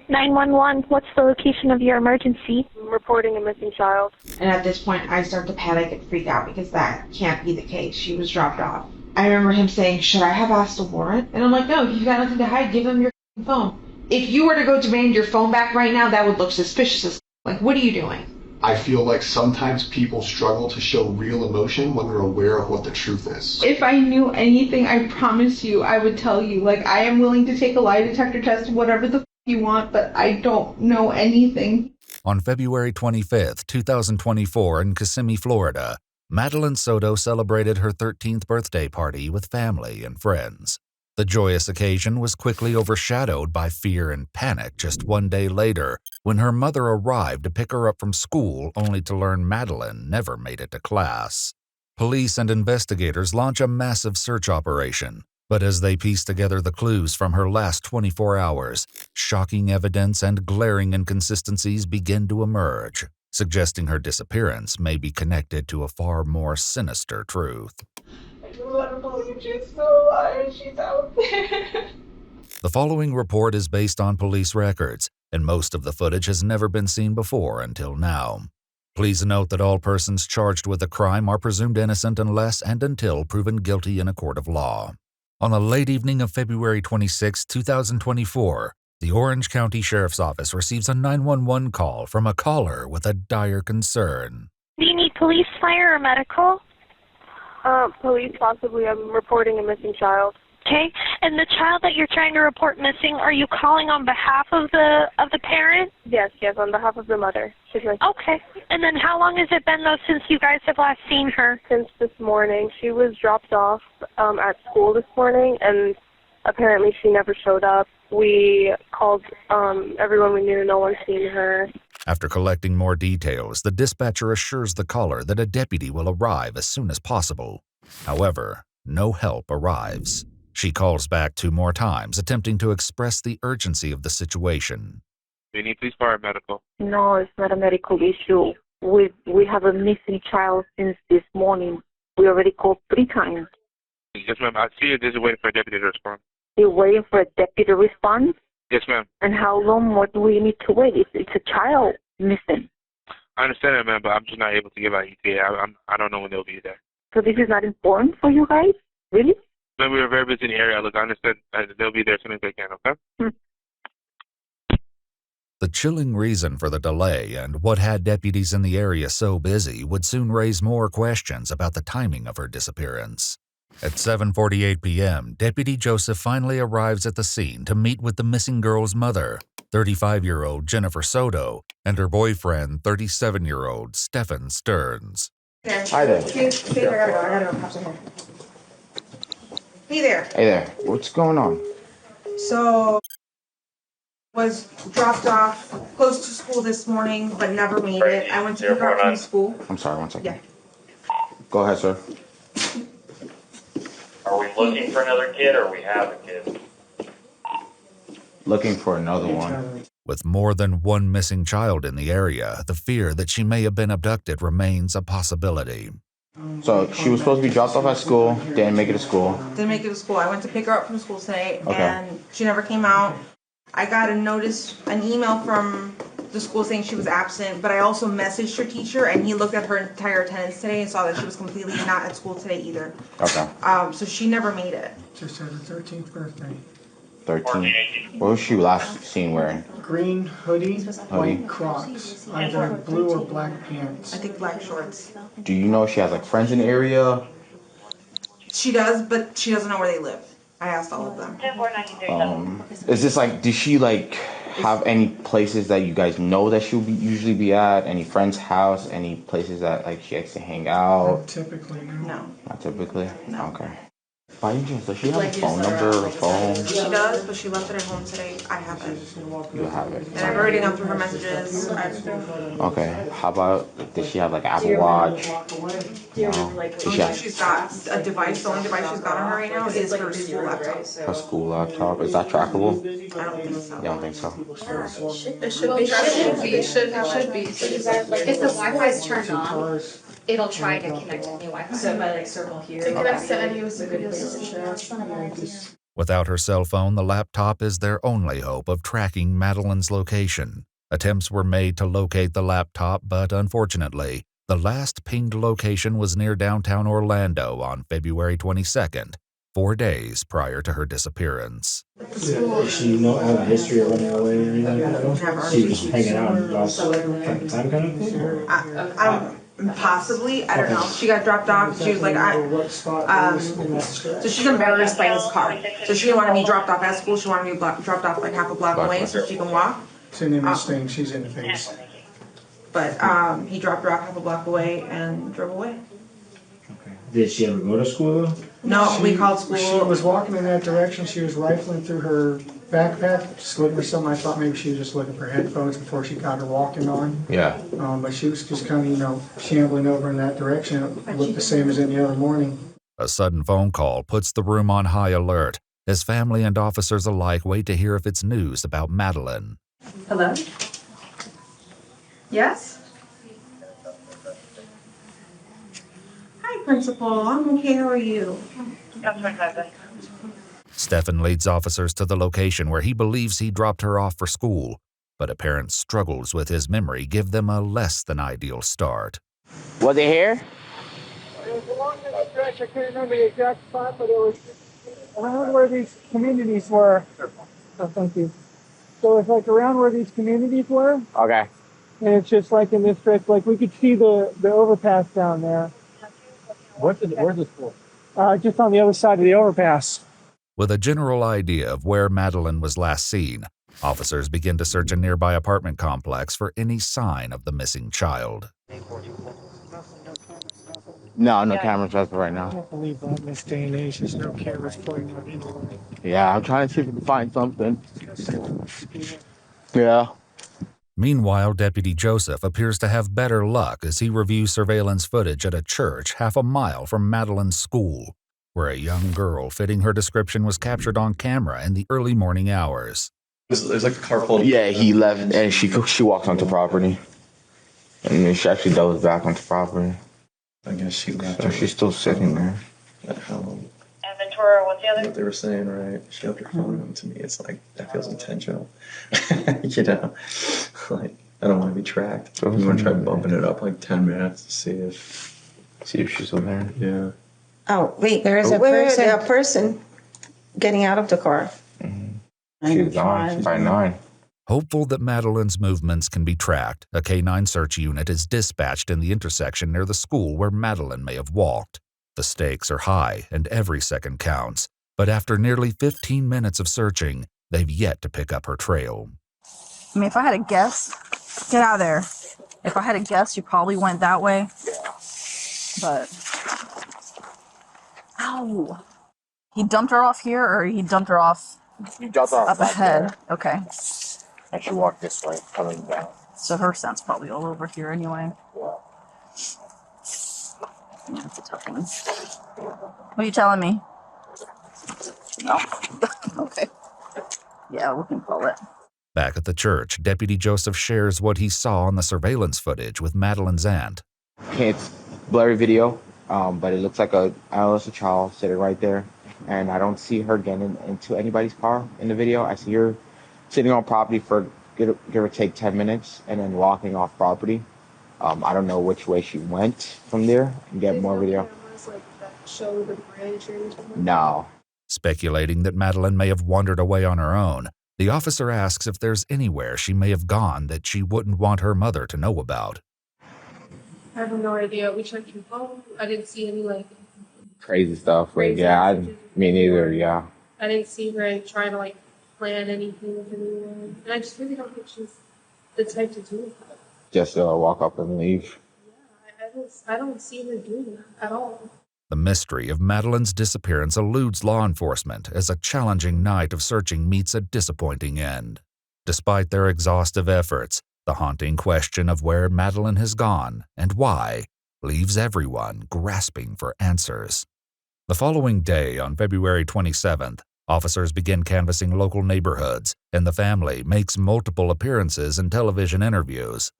911, what's the location of your emergency? I'm reporting a missing child. And at this point, I start to panic and freak out because that can't be the case. She was dropped off. I remember him saying, should I have asked a warrant? And I'm like, no, you've got nothing to hide. Give him your phone. If you were to go demand your phone back right now, that would look suspicious as like, what are you doing? I feel like sometimes people struggle to show real emotion when they're aware of what the truth is. If I knew anything, I promise you, I would tell you. Like, I am willing to take a lie detector test, whatever the you want, but I don't know anything. On February 25th, 2024 in Kissimmee, Florida, Madeline Soto celebrated her 13th birthday party with family and friends. The joyous occasion was quickly overshadowed by fear and panic just one day later when her mother arrived to pick her up from school only to learn Madeline never made it to class. Police and investigators launch a massive search operation, but as they piece together the clues from her last 24 hours, shocking evidence and glaring inconsistencies begin to emerge, suggesting her disappearance may be connected to a far more sinister truth. I don't want to believe she's still alive. She's out there. The following report is based on police records, and most of the footage has never been seen before until now. Please note that all persons charged with a crime are presumed innocent unless and until proven guilty in a court of law. On the late evening of February 26, 2024, the Orange County Sheriff's Office receives a 911 call from a caller with a dire concern. Do you need police, fire, or medical? Police, possibly. I'm reporting a missing child. Okay, and the child that you're trying to report missing, are you calling on behalf of the parent? Yes, on behalf of the mother. She's like, okay, and then how long has it been, though, since you guys have last seen her? Since this morning. She was dropped off at school this morning, and apparently she never showed up. We called everyone we knew. No one's seen her. After collecting more details, the dispatcher assures the caller that a deputy will arrive as soon as possible. However, no help arrives. She calls back 2 more times, attempting to express the urgency of the situation. Do you need police, fire, or medical? No, it's not a medical issue. We have a missing child since this morning. We already called 3 times. Yes, ma'am. I see you. This is waiting for a deputy to respond. You're waiting for a deputy to respond? Yes, ma'am. And how long more do we need to wait? It's a child missing. I understand that, ma'am, but I'm just not able to give out ETA. I don't know when they'll be there. So this is not important for you guys? Really? Ma'am, we were very busy in the area. Look, I understand they'll be there as soon as they can, okay? The chilling reason for the delay and what had deputies in the area so busy would soon raise more questions about the timing of her disappearance. At 7:48 p.m., Deputy Joseph finally arrives at the scene to meet with the missing girl's mother, 35-year-old Jennifer Soto, and her boyfriend, 37-year-old Stephen Stearns. Hi there. Hey there. Hey there. What's going on? So, was dropped off close to school this morning, but never made it. I went to pick her up from school. I'm sorry, 1 second. Yeah. Go ahead, sir. Are we looking for another kid or we have a kid? Looking for another one. With more than one missing child in the area, the fear that she may have been abducted remains a possibility. So she was supposed to be dropped off at school, didn't make it to school. Didn't make it to school. I went to pick her up from school today, and she never came out. I got an email from the school saying she was absent, but I also messaged her teacher, and he looked at her entire attendance today and saw that she was completely not at school today either. Okay. So she never made it. Just had her 13th birthday. 13. What was she last seen wearing? Green hoodie, white Crocs, either blue or black pants. I think black shorts. Do you know if she has like friends in the area? She does, but she doesn't know where they live. I asked all of them. Is this like, does she like have any places that you guys know that she'll usually be at? Any friend's house? Any places that like she likes to hang out? Not typically, no. No. Not typically? No. Okay. By any chance, does she have a phone number or a phone? She does, but she left it at home today. I haven't. You have it. And I've already gone through her messages. Okay. How about, does she have like Apple Watch? No. Does she have She's got a device. The only device she's got on her right now is her school laptop. her school laptop? Is that trackable? I don't think so. You don't think so? It should be. It should be. If the Wi-Fi's turned on, it'll try to connect to the Wi-Fi. So if I like circle here. To connect to any Without her cell phone, the laptop is their only hope of tracking Madeline's location. Attempts were made to locate the laptop, but unfortunately, the last pinged location was near downtown Orlando on February 22nd, 4 days prior to her disappearance. Does she have a history of running away or anything? She was hanging out and lost time kind of? Possibly, I don't know. She got dropped off. She was like, so she's embarrassed by his car. So she didn't want to be dropped off at school. She wanted to be dropped off like half a block away so she can walk. It's an image thing. She's in the face. But he dropped her off half a block away and drove away. Okay. Did she ever go to school though? No, we called school. She was walking in that direction. She was rifling through her backpack, just looking for something. I thought maybe she was just looking for headphones before she got her walking on. Yeah. But she was just kind of, shambling over in that direction. It looked the same as any other morning. A sudden phone call puts the room on high alert as family and officers alike wait to hear if it's news about Madeline. Hello? Yes? Hi, Principal. I'm okay. How are you? Stefan leads officers to the location where he believes he dropped her off for school, but apparent struggles with his memory give them a less than ideal start. Was it here? It was along this stretch. I can't remember the exact spot, but it was around where these communities were. Oh, thank you. So it's like around where these communities were. Okay. And it's just like in this stretch, like we could see the overpass down there. Where's the school? Just on the other side of the overpass. With a general idea of where Madeline was last seen, officers begin to search a nearby apartment complex for any sign of the missing child. No cameras as of right I now. can't believe that in this day and age, there's no cameras pointing out anywhere. Yeah, I'm trying to see if we can find something. Yeah. Meanwhile, Deputy Joseph appears to have better luck as he reviews surveillance footage at a church half a mile from Madeline's school, where a young girl fitting her description was captured on camera in the early morning hours. There's like a car pulled. Yeah, he left and she walked onto property. And then she actually dove back onto property. I guess she left. So she's still sitting there. Ventura, what's the other? What they were saying, right? She left her phone on to me. It's like, that feels intentional. You know? Like, I don't want to be tracked. I'm going to try bumping it up like 10 minutes to see if she's still there. Yeah. Oh, wait, there is a person getting out of the car. She's gone. She's by 9. Hopeful that Madeline's movements can be tracked, a K-9 search unit is dispatched in the intersection near the school where Madeline may have walked. The stakes are high and every second counts, but after nearly 15 minutes of searching, they've yet to pick up her trail. I mean, if I had to guess, get out of there. If I had to guess, you probably went that way. But, ow. He dumped her off here, or he dumped her off up ahead? Okay. And she walked this way, coming down. So her scent's probably all over here anyway. Yeah, it's a tough one. What are you telling me? No. Okay. Yeah, we can call it. Back at the church, Deputy Joseph shares what he saw on the surveillance footage with Madeline's aunt. It's blurry video, but it looks like a adolescent child sitting right there. And I don't see her getting into anybody's car in the video. I see her sitting on property for give or take 10 minutes and then walking off property. I don't know which way she went from there and get more video. Show the bridge or anything? No. Speculating that Madeline may have wandered away on her own, the officer asks if there's anywhere she may have gone that she wouldn't want her mother to know about. I have no idea. We checked your phone. I didn't see any Crazy stuff. Crazy Me neither, yeah. I didn't see her trying to plan anything with anyone. And I just really don't think she's the type to do that. Just walk up and leave. Yeah, I don't see her doing that at all. The mystery of Madeline's disappearance eludes law enforcement as a challenging night of searching meets a disappointing end. Despite their exhaustive efforts, the haunting question of where Madeline has gone and why leaves everyone grasping for answers. The following day, on February 27th, officers begin canvassing local neighborhoods, and the family makes multiple appearances and television interviews.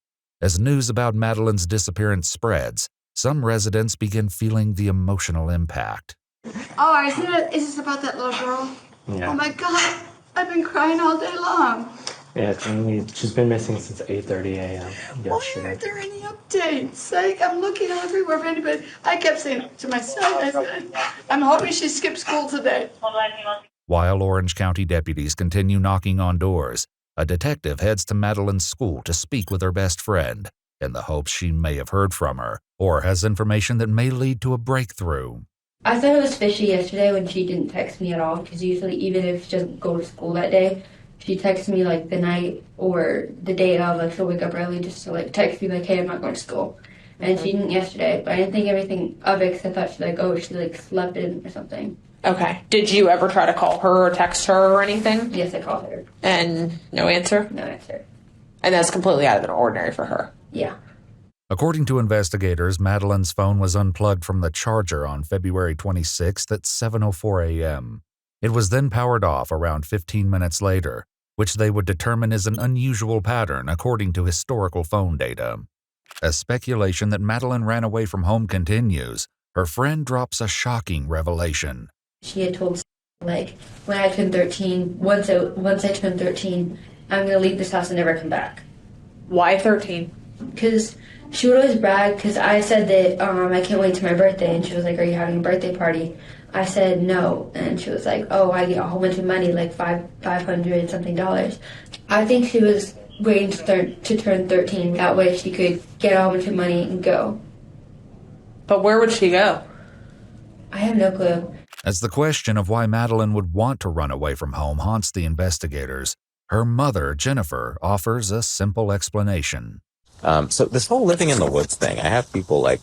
As news about Madeline's disappearance spreads, some residents begin feeling the emotional impact. Oh, is this about that little girl? Yeah. Oh my God, I've been crying all day long. Yeah, she's been missing since 8:30 a.m. Why aren't there any updates? Like, I'm looking everywhere for anybody. I kept saying to my son, I said, I'm hoping she skipped school today. While Orange County deputies continue knocking on doors, a detective heads to Madeline's school to speak with her best friend in the hopes she may have heard from her or has information that may lead to a breakthrough. I thought it was fishy yesterday when she didn't text me at all, because usually even if she doesn't go to school that day, she texts me like the night or the day of, like she'll wake up early just to like text me like, hey, I'm not going to school. And she didn't yesterday, but I didn't think everything of it because I thought she like slept in or something. Okay. Did you ever try to call her or text her or anything? Yes, I called her. And no answer? No answer. And that's completely out of the ordinary for her? Yeah. According to investigators, Madeline's phone was unplugged from the charger on February 26th at 7:04 a.m. It was then powered off around 15 minutes later, which they would determine is an unusual pattern according to historical phone data. As speculation that Madeline ran away from home continues, her friend drops a shocking revelation. She had told like, when I turn 13, once I turn 13, I'm going to leave this house and never come back. Why 13? Because she would always brag, because I said that I can't wait till my birthday, and she was like, are you having a birthday party? I said no, and she was like, oh, I get a whole bunch of money, like $500 something. I think she was waiting to turn 13, that way she could get a whole bunch of money and go. But where would she go? I have no clue. As the question of why Madeline would want to run away from home haunts the investigators, her mother, Jennifer, offers a simple explanation. So this whole living in the woods thing, I have people like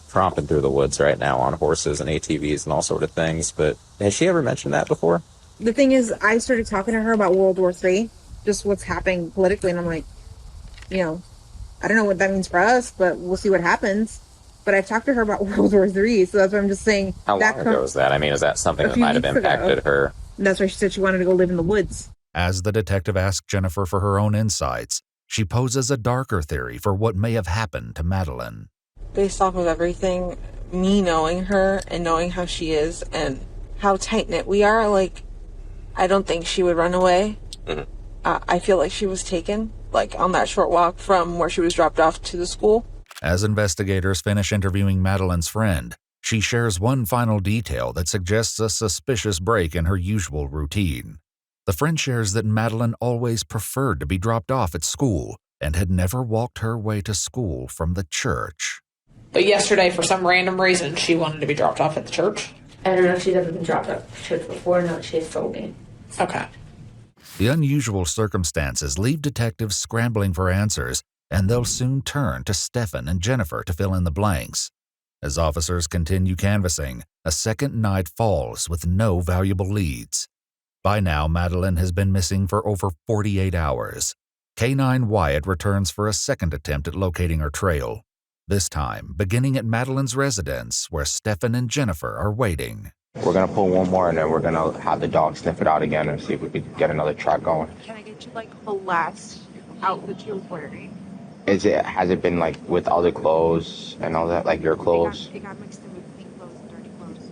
tromping through the woods right now on horses and ATVs and all sort of things, but has she ever mentioned that before? The thing is, I started talking to her about World War III, just what's happening politically, and I'm like, I don't know what that means for us, but we'll see what happens. But I've talked to her about World War III, so that's what I'm just saying. How long ago was that? I mean, is that something that might have impacted her? That's why she said she wanted to go live in the woods. As the detective asks Jennifer for her own insights, she poses a darker theory for what may have happened to Madeline. Based off of everything, me knowing her and knowing how she is and how tight-knit we are, like, I don't think she would run away. Mm-hmm. I feel like she was taken, like, on that short walk from where she was dropped off to the school. As investigators finish interviewing Madeline's friend, she shares one final detail that suggests a suspicious break in her usual routine. The friend shares that Madeline always preferred to be dropped off at school and had never walked her way to school from the church. But yesterday, for some random reason, she wanted to be dropped off at the church? I don't know if she's ever been dropped off at the church before. No, she's told me. Okay. The unusual circumstances leave detectives scrambling for answers, and they'll soon turn to Stefan and Jennifer to fill in the blanks. As officers continue canvassing, a second night falls with no valuable leads. By now, Madeline has been missing for over 48 hours. K9 Wyatt returns for a second attempt at locating her trail, this time beginning at Madeline's residence where Stefan and Jennifer are waiting. We're going to pull one more, and then we're going to have the dog sniff it out again and see if we can get another track going. Can I get you, like, the last outfit you were wearing? Has it been, like, with other clothes and all that, like your clothes? It got mixed in with clean clothes and dirty clothes.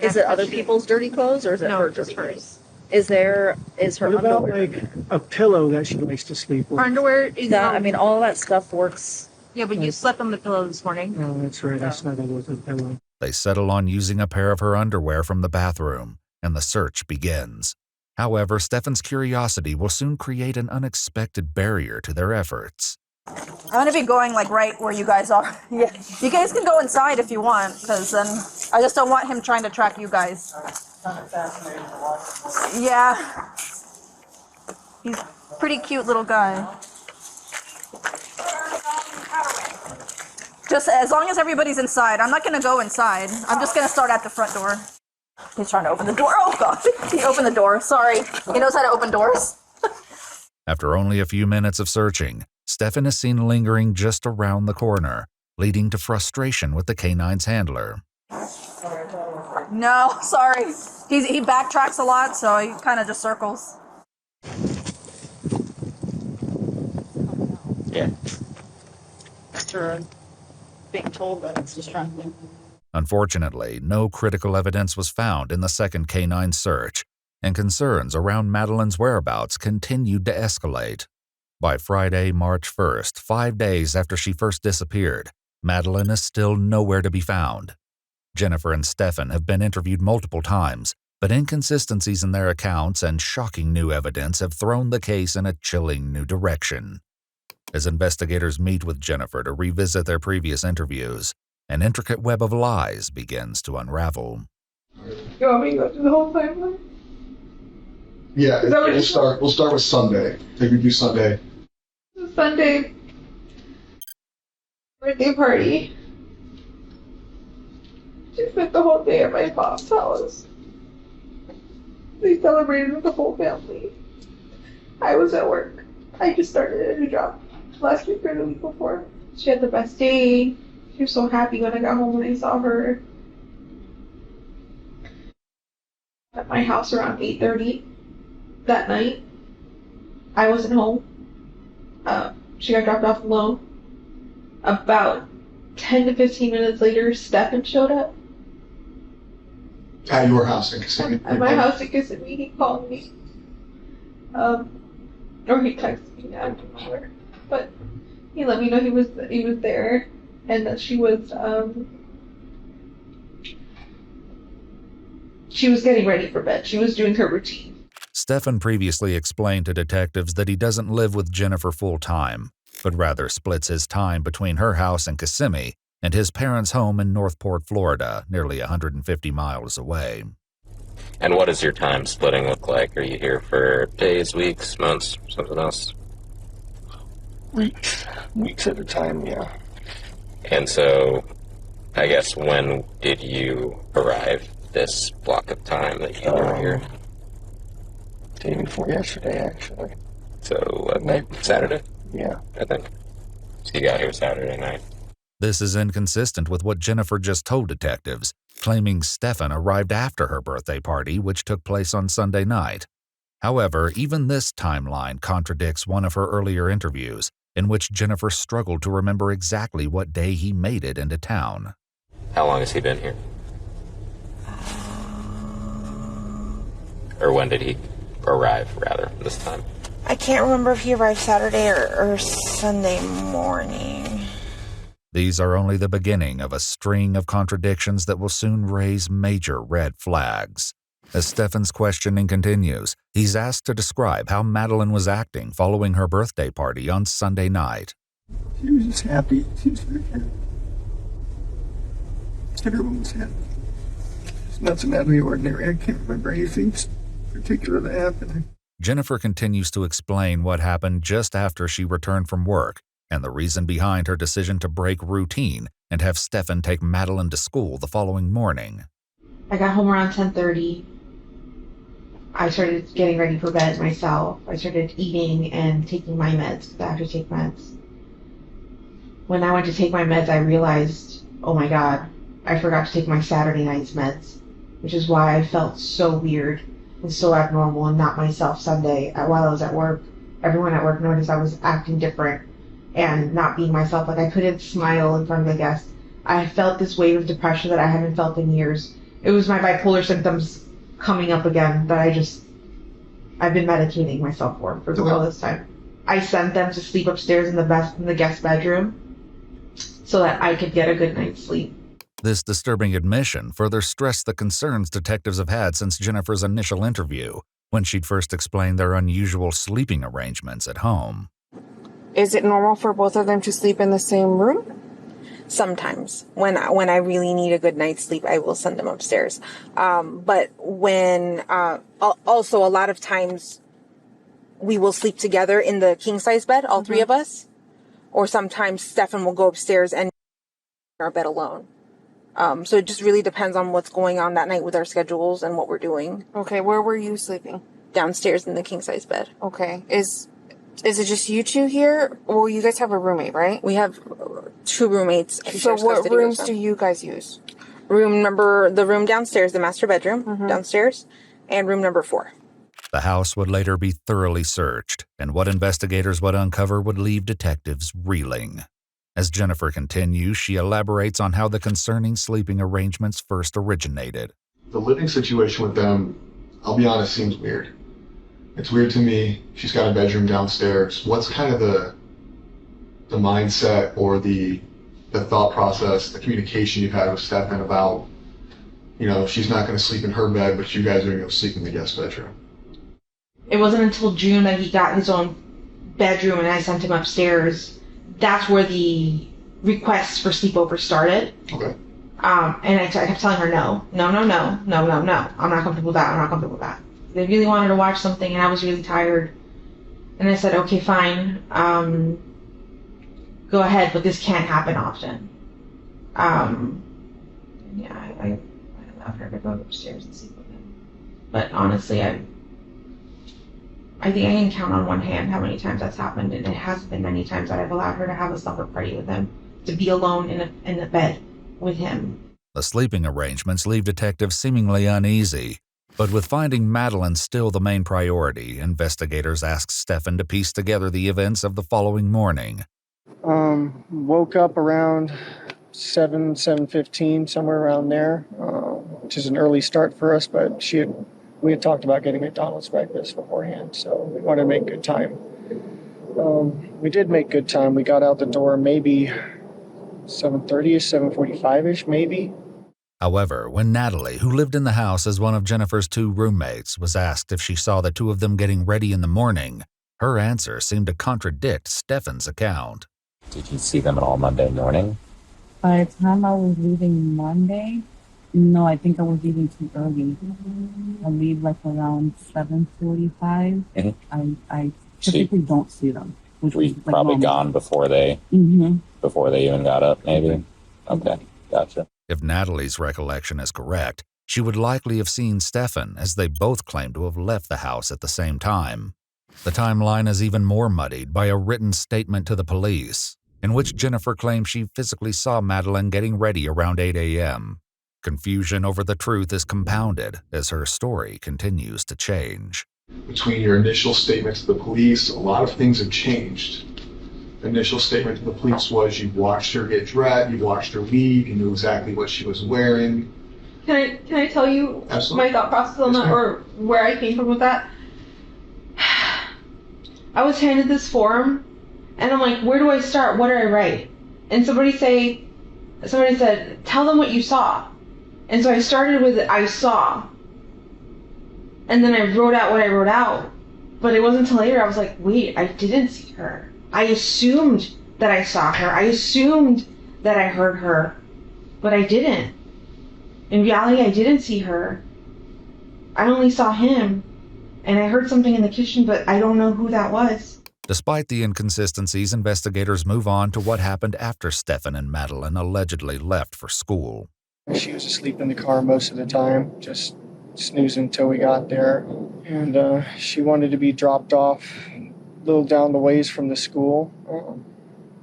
Is it other people's dirty clothes, or is it her dirty clothes? Is her What about, underwear? like, a pillow that she likes to sleep with? Her underwear is I mean, all that stuff works. Yeah, but you slept on the pillow this morning. Oh, that's right. I snuggled with a pillow. They settle on using a pair of her underwear from the bathroom, and the search begins. However, Stefan's curiosity will soon create an unexpected barrier to their efforts. I'm gonna be going like right where you guys are. Yeah, you guys can go inside if you want, because then I just don't want him trying to track you guys. Yeah, he's a pretty cute little guy. Just as long as everybody's inside. I'm not gonna go inside. I'm just gonna start at the front door. He's trying to open the door. Oh God, he opened the door. Sorry, he knows how to open doors. After only a few minutes of searching, Stefan is seen lingering just around the corner, leading to frustration with the K9's handler. No, sorry. He backtracks a lot, so he kind of just circles. Yeah. After being told that it's distracting. Unfortunately, no critical evidence was found in the second K9 search, and concerns around Madeline's whereabouts continued to escalate. By Friday, March 1st, 5 days after she first disappeared, Madeline is still nowhere to be found. Jennifer and Stefan have been interviewed multiple times, but inconsistencies in their accounts and shocking new evidence have thrown the case in a chilling new direction. As investigators meet with Jennifer to revisit their previous interviews, an intricate web of lies begins to unravel. You want me to go through the whole timeline? Yeah, we'll start with Sunday. Take me through Sunday. Sunday birthday party. She spent the whole day at my mom's house. They celebrated with the whole family. I was at work. I just started a new job last week or the week before. She had the best day. She was so happy when I got home and I saw her at my house around 8:30 that night. I wasn't home. She got dropped off alone. About 10 to 15 minutes later, Stefan showed up. At your house in Kissimmee? At my house in Kissimmee, he called me. Or he texted me, I don't remember. But he let me know he was there and that she was getting ready for bed. She was doing her routine. Stefan previously explained to detectives that he doesn't live with Jennifer full-time, but rather splits his time between her house in Kissimmee and his parents' home in Northport, Florida, nearly 150 miles away. And what does your time splitting look like? Are you here for days, weeks, months, something else? Weeks at a time, yeah. And so, I guess, when did you arrive this block of time that you were here? Day before yesterday, actually. So, night Saturday? Yeah. I think. So you got here Saturday night. This is inconsistent with what Jennifer just told detectives, claiming Stefan arrived after her birthday party, which took place on Sunday night. However, even this timeline contradicts one of her earlier interviews, in which Jennifer struggled to remember exactly what day he made it into town. How long has he been here? Or when did he arrive, rather, this time? I can't remember if he arrived Saturday or Sunday morning. These are only the beginning of a string of contradictions that will soon raise major red flags. As Stefan's questioning continues, he's asked to describe how Madeline was acting following her birthday party on Sunday night. She was just happy. She was very happy. Everyone was happy. It's nothing out of the ordinary. I can't remember anything particular that happened. Jennifer continues to explain what happened just after she returned from work and the reason behind her decision to break routine and have Stefan take Madeline to school the following morning. I got home around 10:30. I started getting ready for bed myself. I started eating and taking my meds because I have to take meds. When I went to take my meds, I realized, oh my God, I forgot to take my Saturday night's meds, which is why I felt so weird and so abnormal and not myself Sunday while I was at work. Everyone at work noticed I was acting different and not being myself. Like I couldn't smile in front of the guests. I felt this wave of depression that I haven't felt in years. It was my bipolar symptoms coming up again that I've been medicating myself for all this time. I sent them to sleep upstairs in the guest bedroom so that I could get a good night's sleep. This disturbing admission further stressed the concerns detectives have had since Jennifer's initial interview, when she'd first explained their unusual sleeping arrangements at home. Is it normal for both of them to sleep in the same room? Sometimes. When I really need a good night's sleep, I will send them upstairs. But when, also a lot of times we will sleep together in the king-size bed, all three of us. Or sometimes Stefan will go upstairs and in our bed alone. So it just really depends on what's going on that night with our schedules and what we're doing. Okay, where were you sleeping? Downstairs in the king-size bed. Okay. Is it just you two here? Well, you guys have a roommate, right? We have two roommates. So what rooms do you guys use? The room downstairs, the master bedroom downstairs, and room number 4. The house would later be thoroughly searched, and what investigators would uncover would leave detectives reeling. As Jennifer continues, she elaborates on how the concerning sleeping arrangements first originated. The living situation with them I'll be honest, seems weird. It's weird to me. She's got a bedroom downstairs. What's kind of the mindset or the thought process, the communication you've had with Stefan about, she's not going to sleep in her bed, but you guys are going to go sleep in the guest bedroom? It wasn't until June that he got his own bedroom and I sent him upstairs. That's where the requests for sleepover started. Okay. And I kept telling her no. I'm not comfortable with that. They really wanted to watch something and I was really tired. And I said, okay, fine. Go ahead, but this can't happen often. I allowed her to go upstairs and sleep with him. But honestly, I think I can count on one hand how many times that's happened, and it has been many times that I've allowed her to have a slumber party with him, to be alone in a bed with him. The sleeping arrangements leave detectives seemingly uneasy, but with finding Madeline still the main priority, investigators ask Stefan to piece together the events of the following morning. Woke up around 7:15, somewhere around there, which is an early start for us, but we had talked about getting McDonald's breakfast beforehand, so we wanted to make good time. We did make good time. We got out the door maybe 7:30ish, 7:45ish, maybe. However, when Natalie, who lived in the house as one of Jennifer's 2 roommates, was asked if she saw the 2 of them getting ready in the morning, her answer seemed to contradict Stefan's account. Did you see them at all Monday morning? By the time I was leaving Monday, no, I think I was leaving too early. I leave like around 7:45. Mm-hmm. I typically don't see them. Which were you probably gone before they even got up, maybe? Okay, gotcha. If Natalie's recollection is correct, she would likely have seen Stefan, as they both claim to have left the house at the same time. The timeline is even more muddied by a written statement to the police, in which Jennifer claims she physically saw Madeline getting ready around 8 a.m. Confusion over the truth is compounded as her story continues to change. Between your initial statement to the police, a lot of things have changed. The initial statement to the police was you watched her get dressed, you watched her leave, you knew exactly what she was wearing. Can I tell you my thought process on that, or where I came from with that? I was handed this form, and I'm like, where do I start? What do I write? And somebody said, tell them what you saw. And so I started with I saw. And then I wrote out what I wrote out. But it wasn't until later I was like, wait, I didn't see her. I assumed that I saw her. I assumed that I heard her. But I didn't. In reality, I didn't see her. I only saw him. And I heard something in the kitchen, but I don't know who that was. Despite the inconsistencies, investigators move on to what happened after Stefan and Madeline allegedly left for school. She was asleep in the car most of the time, just snoozing until we got there. And she wanted to be dropped off a little down the ways from the school.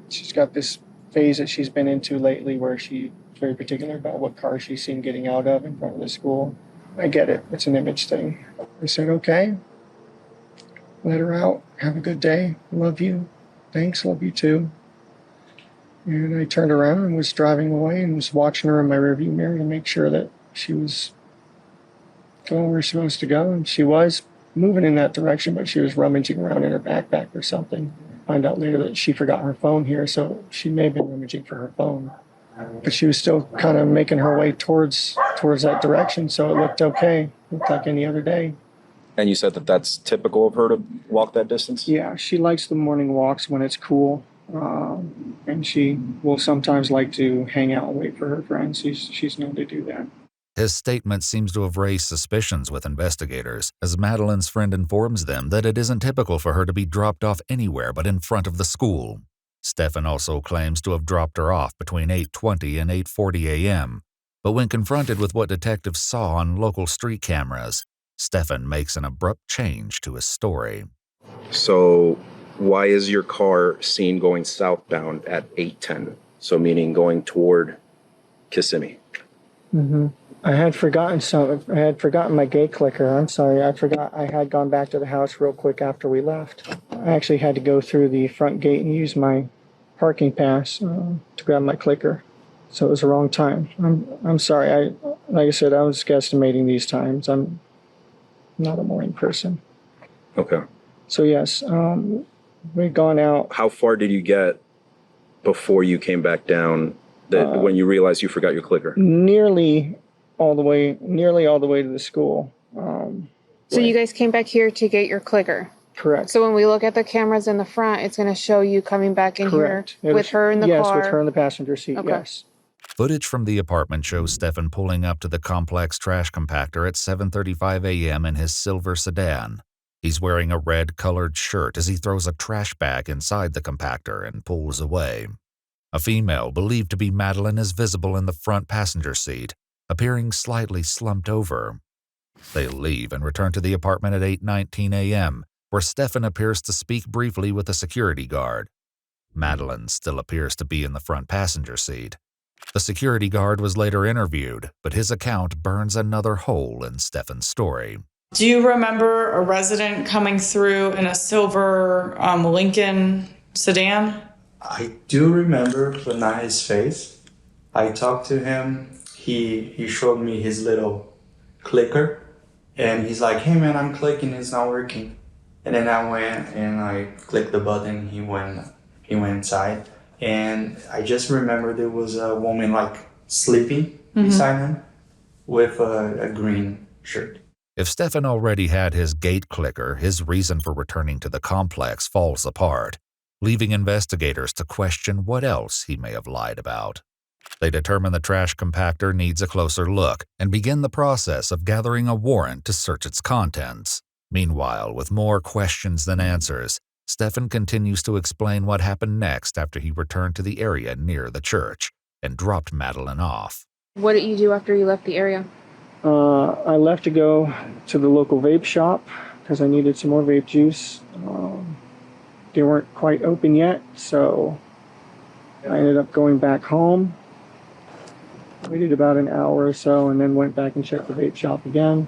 She's got this phase that she's been into lately where she's very particular about what car she's seen getting out of in front of the school. I get it. It's an image thing. I said, okay, let her out. Have a good day. Love you. Thanks. Love you too. And I turned around and was driving away and was watching her in my rearview mirror to make sure that she was going where she was supposed to go. And she was moving in that direction, but she was rummaging around in her backpack or something. Find out later that she forgot her phone here, so she may have been rummaging for her phone. But she was still kind of making her way towards that direction, so it looked okay. Looked like any other day. And you said that that's typical of her to walk that distance? Yeah, she likes the morning walks when it's cool. And she will sometimes like to hang out and wait for her friends. She's known to do that. His statement seems to have raised suspicions with investigators, as Madeline's friend informs them that it isn't typical for her to be dropped off anywhere but in front of the school. Stefan also claims to have dropped her off between 8:20 and 8:40 a.m., but when confronted with what detectives saw on local street cameras, Stefan makes an abrupt change to his story. So why is your car seen going southbound at 8:10? So meaning going toward Kissimmee. Mm-hmm. I had forgotten my gate clicker. I'm sorry. I forgot I had gone back to the house real quick after we left. I actually had to go through the front gate and use my parking pass to grab my clicker. So it was the wrong time. I'm sorry. Like I said, I was guesstimating these times. not a morning person. Okay. So yes, we'd gone out. How far did you get before you came back down? That when you realized you forgot your clicker? Nearly all the way to the school. So you guys came back here to get your clicker. Correct. So when we look at the cameras in the front, it's going to show you coming back in Correct. here with her in the car. Yes, with her in the passenger seat. Okay. Yes. Footage from the apartment shows Stefan pulling up to the complex trash compactor at 7:35 a.m. in his silver sedan. He's wearing a red-colored shirt as he throws a trash bag inside the compactor and pulls away. A female, believed to be Madeline, is visible in the front passenger seat, appearing slightly slumped over. They leave and return to the apartment at 8:19 a.m., where Stefan appears to speak briefly with a security guard. Madeline still appears to be in the front passenger seat. The security guard was later interviewed, but his account burns another hole in Stefan's story. Do you remember a resident coming through in a silver Lincoln sedan? I do remember, but not his face. I talked to him. He showed me his little clicker, and he's like, "Hey man, I'm clicking, it's not working." And then I went and I clicked the button. He went inside, and I just remember there was a woman like sleeping beside him with a green shirt. If Stefan already had his gate clicker, his reason for returning to the complex falls apart, leaving investigators to question what else he may have lied about. They determine the trash compactor needs a closer look and begin the process of gathering a warrant to search its contents. Meanwhile, with more questions than answers, Stefan continues to explain what happened next after he returned to the area near the church and dropped Madeline off. What did you do after you left the area? I left to go to the local vape shop because I needed some more vape juice. They weren't quite open yet, so I ended up going back home. Waited about an hour or so and then went back and checked the vape shop again.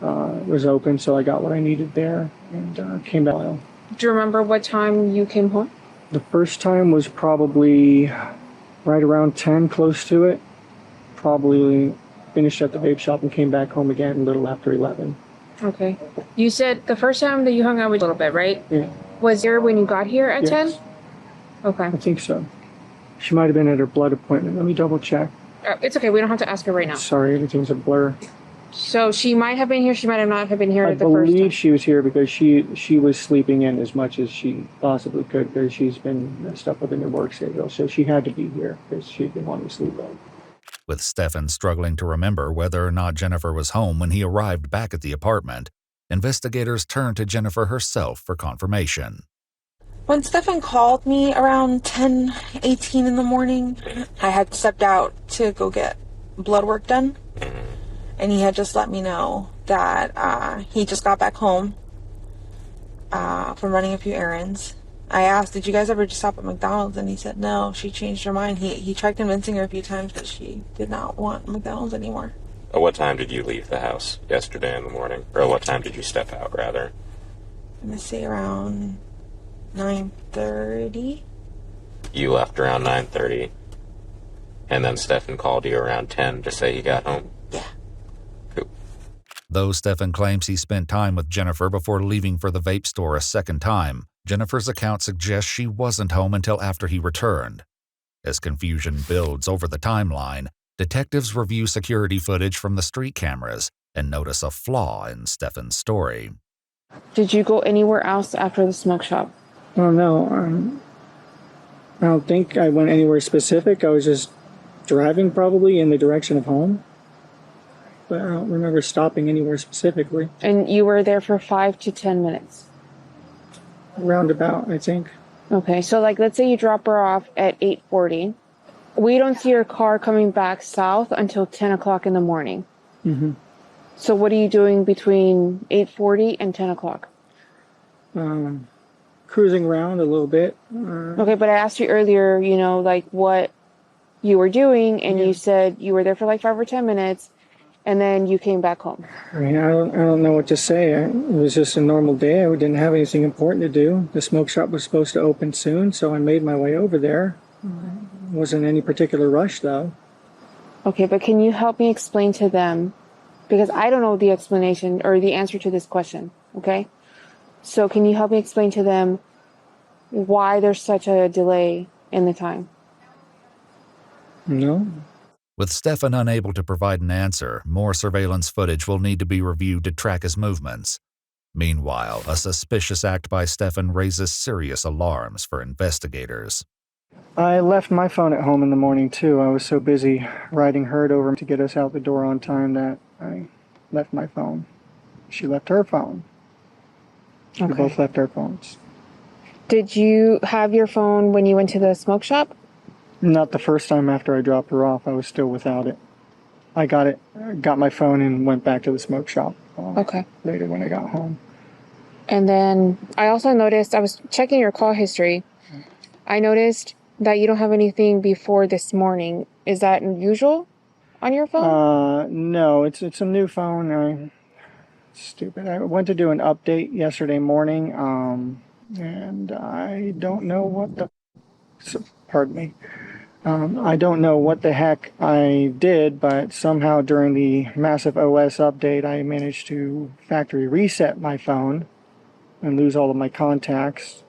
It was open, so I got what I needed there and came back. Do you remember what time you came home? The first time was probably right around 10, close to it. Probably finished at the vape shop and came back home again a little after 11. Okay. You said the first time that you hung out with a little bit, right? Yeah. Was there when you got here at 10? Yes. Okay. I think so. She might have been at her blood appointment. Let me double check. It's okay. We don't have to ask her right now. Sorry, everything's a blur. So she might have been here. She might have not have been here I the first time. believe she was here because she was sleeping in as much as she possibly could because she's been messed up with a new work schedule. So she had to be here because she didn't want to sleep in. With Stefan struggling to remember whether or not Jennifer was home when he arrived back at the apartment, investigators turned to Jennifer herself for confirmation. When Stefan called me around 10:18 in the morning, I had stepped out to go get blood work done. And he had just let me know that he just got back home from running a few errands. I asked, "Did you guys ever just stop at McDonald's?" And he said, "No, she changed her mind." He tried convincing her a few times, but she did not want McDonald's anymore. At what time did you leave the house yesterday in the morning? Or what time did you step out, rather? I'm going to say around 9:30. You left around 9:30. And then Stefan called you around 10 to say he got home? Yeah. Though Stefan claims he spent time with Jennifer before leaving for the vape store a second time, Jennifer's account suggests she wasn't home until after he returned. As confusion builds over the timeline, detectives review security footage from the street cameras and notice a flaw in Stefan's story. Did you go anywhere else after the smoke shop? Oh, no. I don't think I went anywhere specific. I was just driving probably in the direction of home. But I don't remember stopping anywhere specifically. And you were there for 5 to 10 minutes? Roundabout, I think. Okay, so like let's say you drop her off at 8:40. We don't see your car coming back south until 10 o'clock in the morning. Mm-hmm. So what are you doing between 8:40 and 10 o'clock? Cruising around a little bit. Okay, but I asked you earlier, like what you were doing, and you said you were there for like 5 or 10 minutes, and then you came back home. I mean, I don't know what to say. It was just a normal day. I didn't have anything important to do. The smoke shop was supposed to open soon, so I made my way over there. Wasn't any particular rush, though. Okay, but can you help me explain to them because I don't know the explanation or the answer to this question, okay? So can you help me explain to them why there's such a delay in the time? No. With Stefan unable to provide an answer, more surveillance footage will need to be reviewed to track his movements. Meanwhile, a suspicious act by Stefan raises serious alarms for investigators. I left my phone at home in the morning, too. I was so busy riding Herd over to get us out the door on time that I left my phone. She left her phone. Okay. We both left our phones. Did you have your phone when you went to the smoke shop? Not the first time after I dropped her off. I was still without it. I got my phone and went back to the smoke shop later when I got home. And then I also noticed, I was checking your call history. I noticed that you don't have anything before this morning. Is that unusual on your phone? No, it's a new phone. Stupid. I went to do an update yesterday morning, and I don't know what pardon me. I don't know what the heck I did, but somehow during the massive OS update, I managed to factory reset my phone and lose all of my contacts,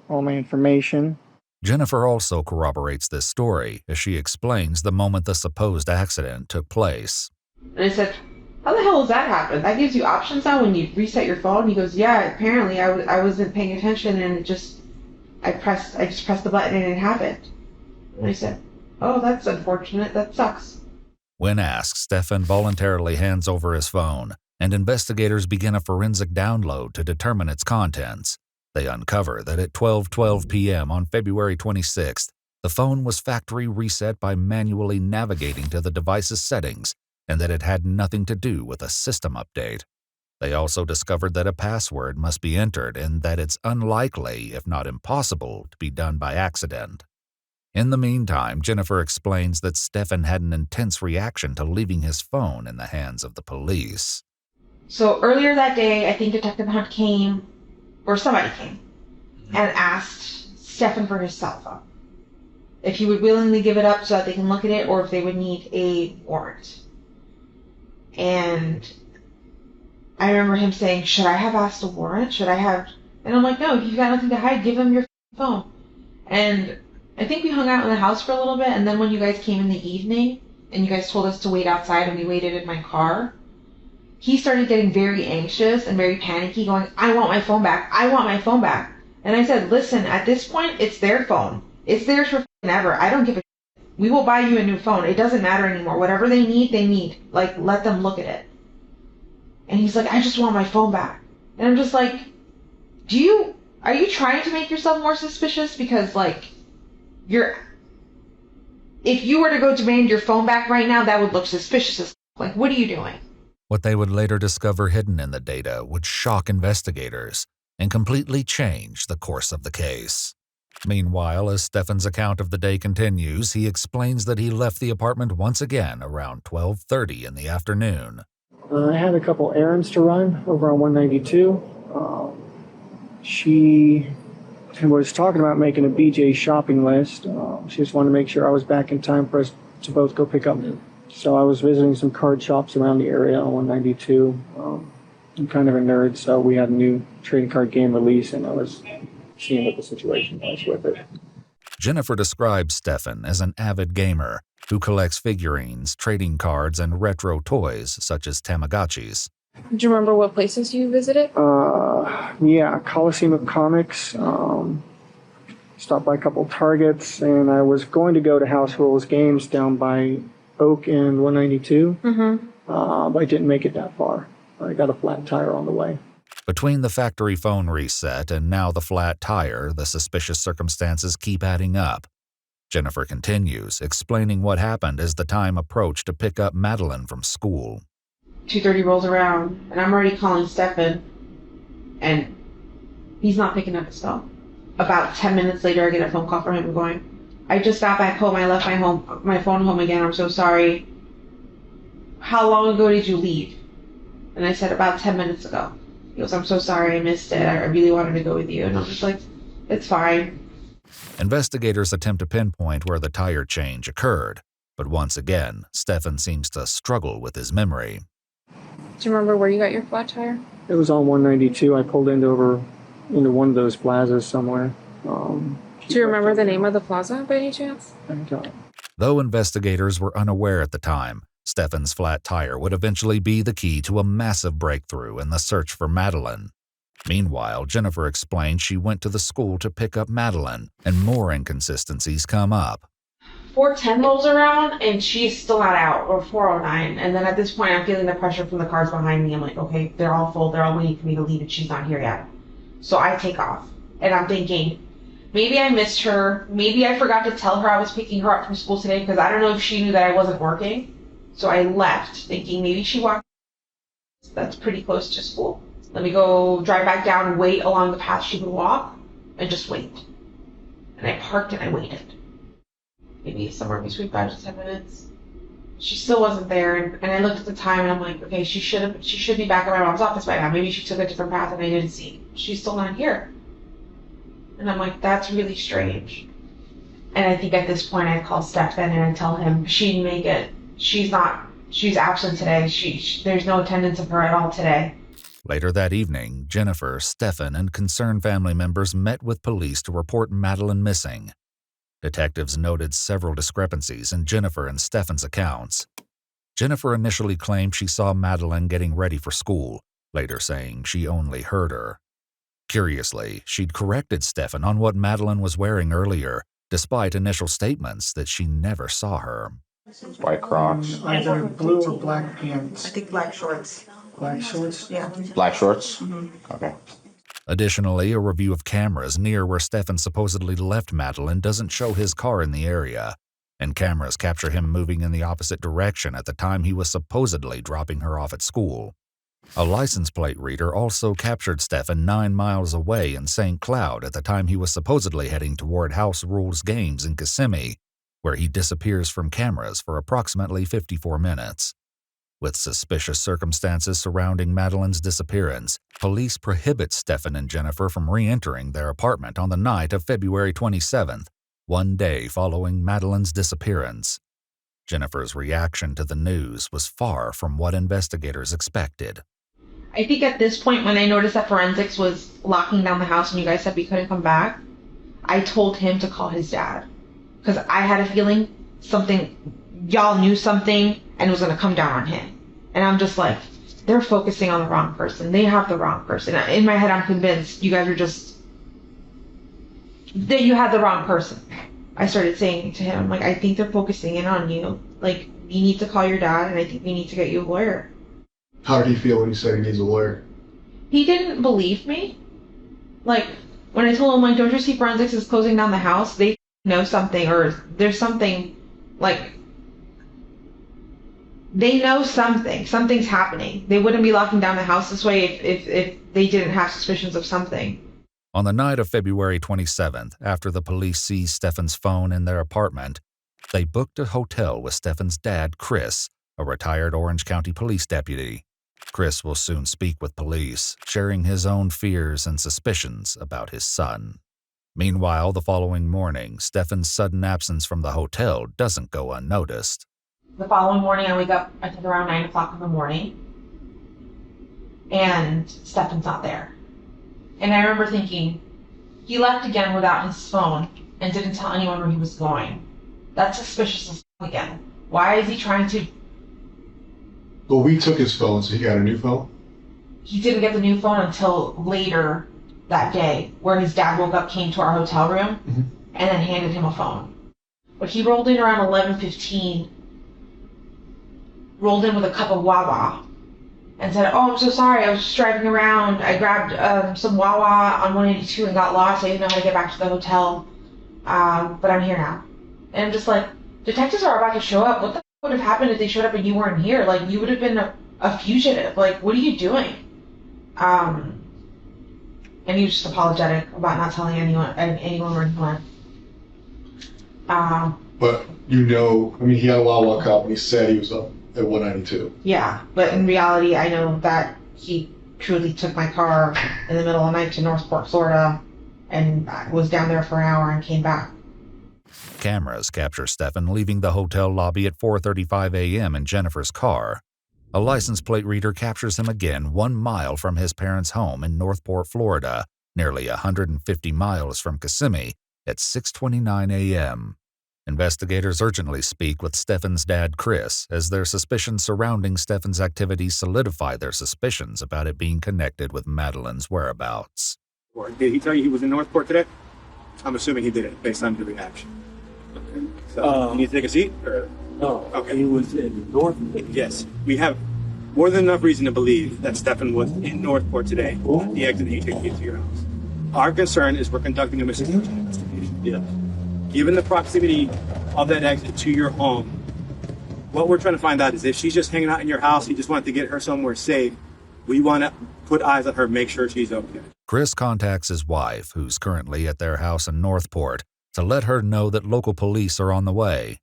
all my information. Jennifer also corroborates this story as she explains the moment the supposed accident took place. And I said, how the hell does that happen? That gives you options now when you reset your phone? He goes, yeah, apparently I wasn't paying attention and I just pressed the button and it happened. And I said, oh, that's unfortunate. That sucks. When asked, Stefan voluntarily hands over his phone, and investigators begin a forensic download to determine its contents. They uncover that at 12:12 p.m. on February 26th, the phone was factory reset by manually navigating to the device's settings, and that it had nothing to do with a system update. They also discovered that a password must be entered and that it's unlikely, if not impossible, to be done by accident. In the meantime, Jennifer explains that Stefan had an intense reaction to leaving his phone in the hands of the police. So earlier that day, I think Detective Hunt came, or somebody came, and asked Stefan for his cell phone. If he would willingly give it up so that they can look at it, or if they would need a warrant. And I remember him saying, should I have asked a warrant? Should I have... And I'm like, no, you've got nothing to hide. Give him your phone. And I think we hung out in the house for a little bit, and then when you guys came in the evening, and you guys told us to wait outside, and we waited in my car, he started getting very anxious and very panicky, going, I want my phone back. I want my phone back. And I said, listen, at this point, it's their phone. It's theirs for ever. I don't give a shit. We will buy you a new phone. It doesn't matter anymore. Whatever they need, they need. Like, let them look at it. And he's like, I just want my phone back. And I'm just like, are you trying to make yourself more suspicious? Because, like, if you were to go demand your phone back right now, that would look suspicious as like, what are you doing? What they would later discover hidden in the data would shock investigators and completely change the course of the case. Meanwhile, as Stefan's account of the day continues, he explains that he left the apartment once again around 12:30 in the afternoon. I had a couple errands to run over on 192. She was talking about making a BJ shopping list. She just wanted to make sure I was back in time for us to both go pick up. So I was visiting some card shops around the area on 192. I'm kind of a nerd, so we had a new trading card game release, and I was seeing what the situation was with it. Jennifer describes Stefan as an avid gamer who collects figurines, trading cards, and retro toys such as Tamagotchis. Do you remember what places you visited? Yeah, Coliseum of Comics. Stopped by a couple Targets, and I was going to go to House Rules Games down by Oak and 192, but I didn't make it that far. I got a flat tire on the way. Between the factory phone reset and now the flat tire, the suspicious circumstances keep adding up. Jennifer continues, explaining what happened as the time approached to pick up Madeline from school. 2:30 rolls around, and I'm already calling Stefan, and he's not picking up his phone. About 10 minutes later, I get a phone call from him going, I just got back home. I left my phone home again. I'm so sorry. How long ago did you leave? And I said, about 10 minutes ago. He goes, I'm so sorry. I missed it. I really wanted to go with you. And I'm just like, it's fine. Investigators attempt to pinpoint where the tire change occurred, but once again, Stefan seems to struggle with his memory. Do you remember where you got your flat tire? It was on 192. I pulled into one of those plazas somewhere. Do you remember the name of the plaza by any chance? Though investigators were unaware at the time, Stefan's flat tire would eventually be the key to a massive breakthrough in the search for Madeleine. Meanwhile, Jennifer explained she went to the school to pick up Madeleine, and more inconsistencies come up. 410 rolls around and she's still not out, or 409. And then at this point, I'm feeling the pressure from the cars behind me. I'm like, okay, they're all full. They're all waiting for me to leave and she's not here yet. So I take off and I'm thinking, maybe I missed her. Maybe I forgot to tell her I was picking her up from school today because I don't know if she knew that I wasn't working. So I left thinking maybe she walked. That's pretty close to school. Let me go drive back down and wait along the path she would walk and just wait. And I parked and I waited. Maybe somewhere between 5 to 10 minutes. She still wasn't there, and I looked at the time and I'm like, okay, she should be back at my mom's office by now. Maybe she took a different path and I didn't see. She's still not here. And I'm like, that's really strange. And I think at this point I call Stefan and I tell him she didn't make it. She's absent today. There's no attendance of her at all today. Later that evening, Jennifer, Stefan, and concerned family members met with police to report Madeleine missing. Detectives noted several discrepancies in Jennifer and Stefan's accounts. Jennifer initially claimed she saw Madeleine getting ready for school, later saying she only heard her. Curiously, she'd corrected Stefan on what Madeleine was wearing earlier, despite initial statements that she never saw her. White Crocs. Either blue or black pants. I think black shorts. Black shorts? Yeah. Black shorts? Mm-hmm. Okay. Additionally, a review of cameras near where Stefan supposedly left Madeleine doesn't show his car in the area, and cameras capture him moving in the opposite direction at the time he was supposedly dropping her off at school. A license plate reader also captured Stefan 9 miles away in St. Cloud at the time he was supposedly heading toward House Rules Games in Kissimmee, where he disappears from cameras for approximately 54 minutes. With suspicious circumstances surrounding Madeleine's disappearance, police prohibit Stefan and Jennifer from re-entering their apartment on the night of February 27th, 1 day following Madeleine's disappearance. Jennifer's reaction to the news was far from what investigators expected. I think at this point, when I noticed that forensics was locking down the house and you guys said we couldn't come back, I told him to call his dad. Because I had a feeling y'all knew something and it was going to come down on him. And I'm just like, they're focusing on the wrong person. They have the wrong person. In my head, I'm convinced you guys are that you had the wrong person. I started saying to him, like, I think they're focusing in on you. Like, you need to call your dad and I think we need to get you a lawyer. How did he feel when you said he needs a lawyer? He didn't believe me. Like, when I told him, like, don't you see forensics is closing down the house? They know something, or there's something, like, they know something. Something's happening. They wouldn't be locking down the house this way if they didn't have suspicions of something. On the night of February 27th, after the police seized Stefan's phone in their apartment, they booked a hotel with Stefan's dad, Chris, a retired Orange County police deputy. Chris will soon speak with police, sharing his own fears and suspicions about his son. Meanwhile, the following morning, Stefan's sudden absence from the hotel doesn't go unnoticed. The following morning, I wake up, I think around 9 o'clock in the morning, and Stefan's not there. And I remember thinking, he left again without his phone and didn't tell anyone where he was going. That's suspicious as again. Why is he trying to... Well, we took his phone, so he got a new phone? He didn't get the new phone until later that day, where his dad woke up, came to our hotel room, and then handed him a phone. But he rolled in around 11:15, rolled in with a cup of Wawa, and said, oh, I'm so sorry, I was just driving around. I grabbed some Wawa on 182 and got lost. I didn't know how to get back to the hotel, but I'm here now. And I'm just like, detectives are about to show up. What the would have happened if they showed up and you weren't here? Like, you would have been a fugitive. Like, what are you doing? And he was just apologetic about not telling anyone where he went. But you know, I mean, he had a Wawa cup and he said he was up at 192. Yeah, but in reality, I know that he truly took my car in the middle of the night to Northport, Florida, and was down there for an hour and came back. Cameras capture Stefan leaving the hotel lobby at 4:35 a.m. in Jennifer's car. A license plate reader captures him again 1 mile from his parents' home in Northport, Florida, nearly 150 miles from Kissimmee, at 6:29 a.m. Investigators urgently speak with Stefan's dad, Chris, as their suspicions surrounding Stefan's activities solidify their suspicions about it being connected with Madeleine's whereabouts. Did he tell you he was in Northport today? I'm assuming he did it based on your reaction. Okay. So, you need to take a seat? Or? No. Okay. He was in Northport. Yes. We have more than enough reason to believe that Stefan was in Northport today, at the exit that you take to your house. Our concern is we're conducting a missing person investigation. Yeah. Given the proximity of that exit to your home, what we're trying to find out is if she's just hanging out in your house, you just want to get her somewhere safe, we want to put eyes on her, make sure she's okay. Chris contacts his wife, who's currently at their house in Northport, to let her know that local police are on the way.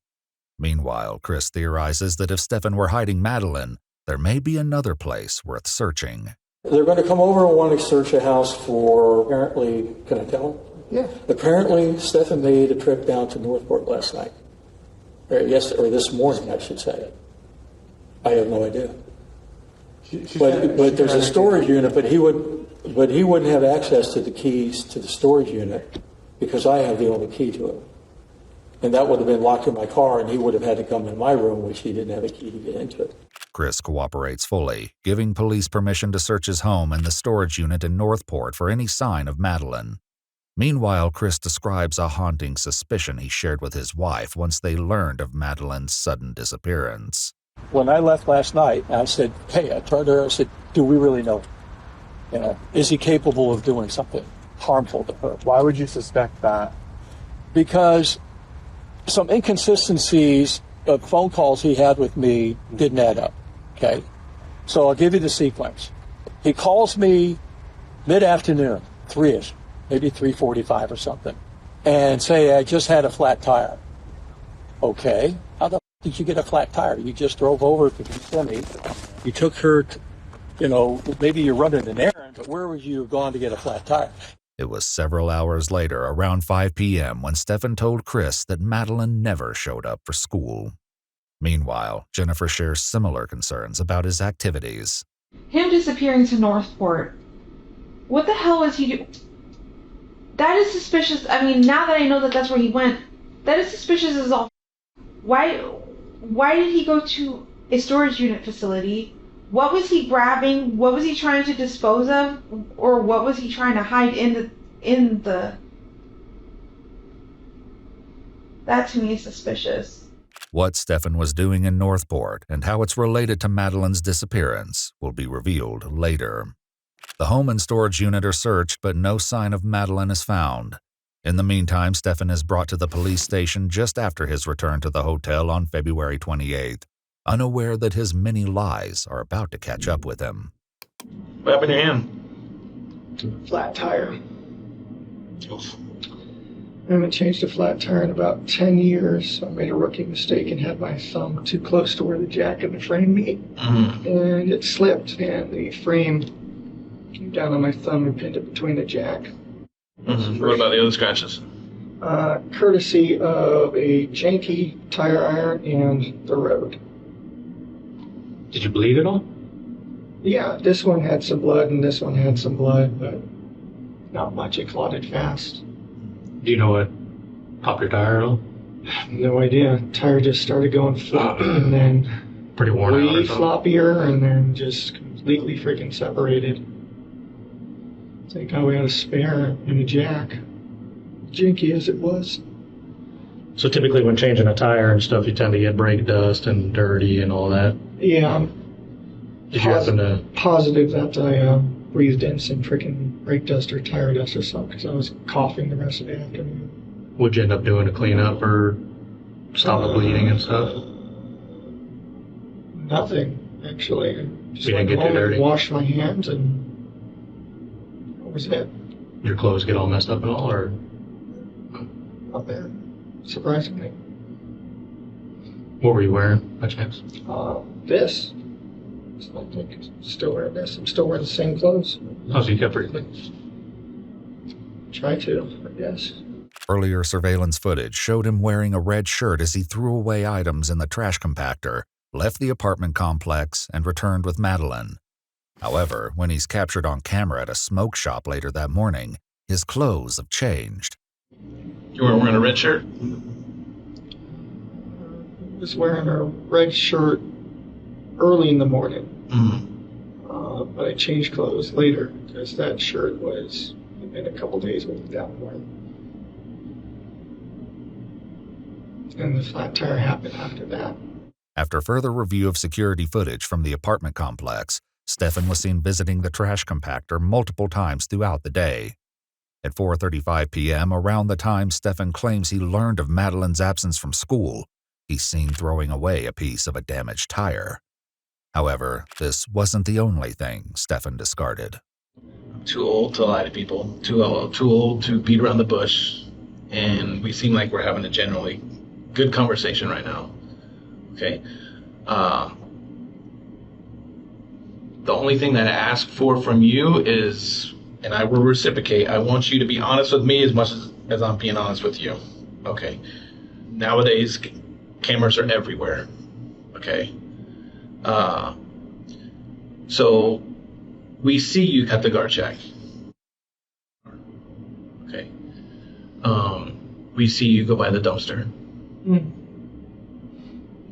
Meanwhile, Chris theorizes that if Stefan were hiding Madeleine, there may be another place worth searching. They're going to come over and want to search a house for, apparently, can I tell them? Yeah. Apparently, Stefan made a trip down to Northport last night. Or this morning, I should say. I have no idea. But there's a storage unit, but he wouldn't have access to the keys to the storage unit because I have the only key to it. And that would have been locked in my car, and he would have had to come in my room, which he didn't have a key to get into it. Chris cooperates fully, giving police permission to search his home and the storage unit in Northport for any sign of Madeleine. Meanwhile, Chris describes a haunting suspicion he shared with his wife once they learned of Madeleine's sudden disappearance. When I left last night, I said, hey, I turned to her, I said, do we really know? You know, is he capable of doing something harmful to her? Why would you suspect that? Because some inconsistencies of phone calls he had with me didn't add up, okay? So I'll give you the sequence. He calls me mid-afternoon, 3-ish, maybe 3:45 or something, and say, I just had a flat tire. Okay, how the f*** did you get a flat tire? You just drove over to Kissimmee. You took her to, maybe you're running an errand, but where would you have gone to get a flat tire? It was several hours later, around 5 p.m., when Stefan told Chris that Madeleine never showed up for school. Meanwhile, Jennifer shares similar concerns about his activities. Him disappearing to Northport. What the hell was he doing? That is suspicious. I mean, now that I know that that's where he went, that is suspicious as all. Why did he go to a storage unit facility? What was he grabbing? What was he trying to dispose of? Or what was he trying to hide in the... That to me is suspicious. What Stefan was doing in Northport and how it's related to Madeleine's disappearance will be revealed later. The home and storage unit are searched, but no sign of Madeleine is found. In the meantime, Stefan is brought to the police station just after his return to the hotel on February 28th, unaware that his many lies are about to catch up with him. What happened to him? Flat tire. I haven't changed a flat tire in about 10 years. So I made a rookie mistake and had my thumb too close to where the jack and the frame meet. And it slipped, and the frame came down on my thumb and pinned it between the jack. What about the other scratches? Courtesy of a janky tire iron and the road. Did you bleed at all? Yeah, this one had some blood and this one had some blood, but not much. It clotted fast. Do you know what popped your tire at all? No idea. Tire just started going floppy and then pretty worn out or something? Floppier and then just completely freaking separated. Thank God we had a spare and a jack. Jinky as it was. So typically when changing a tire and stuff, you tend to get brake dust and dirty and all that? Yeah. Did you happen to... Positive that I breathed in some freaking brake dust or tire dust or something because I was coughing the rest of the afternoon. What'd you end up doing to clean up or stop the bleeding and stuff? Nothing, actually. I just You went didn't get home too dirty? and washed my hands and that was it. Your clothes get all messed up and all, or... Not bad, surprisingly. What were you wearing, by chance? This. So I think I'm still wearing this. I'm still wearing the same clothes. Oh, so you kept pretty clean. Try to, I guess. Earlier surveillance footage showed him wearing a red shirt as he threw away items in the trash compactor, left the apartment complex, and returned with Madeline. However, when he's captured on camera at a smoke shop later that morning, his clothes have changed. You weren't wearing a red shirt? I was wearing a red shirt early in the morning. But I changed clothes later because that shirt was in a couple days without one. And the flat tire happened after that. After further review of security footage from the apartment complex, Stefan was seen visiting the trash compactor multiple times throughout the day. At 4:35 p.m., around the time Stefan claims he learned of Madeline's absence from school, he's seen throwing away a piece of a damaged tire. However, this wasn't the only thing Stefan discarded. I'm too old to lie to people, too old to beat around the bush, and we seem like we're having a generally good conversation right now. Okay? The only thing that I ask for from you is, and I will reciprocate, I want you to be honest with me as much as I'm being honest with you. Okay? Nowadays, cameras are everywhere. Okay? So we see you at the guard shack. Okay. We see you go by the dumpster.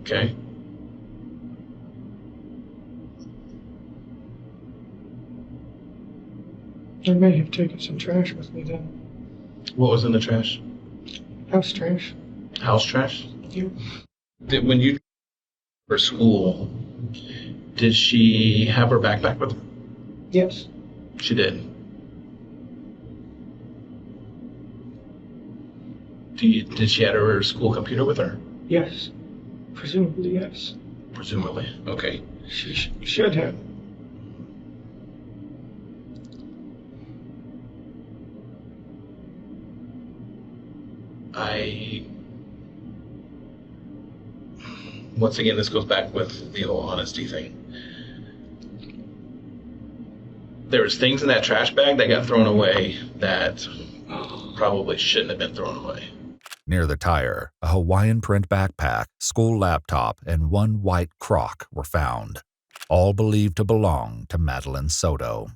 Okay. I may have taken some trash with me then. What was in the trash? House trash. House trash? Yep. When you for school, did she have her backpack with her? Yes. She did. Did she have her school computer with her? Yes. Presumably, yes. Presumably. Okay. She should have. Once again, this goes back with the whole honesty thing. There was things in that trash bag that got thrown away that probably shouldn't have been thrown away. Near the tire, a Hawaiian print backpack, school laptop, and one white Croc were found, all believed to belong to Madeline Soto.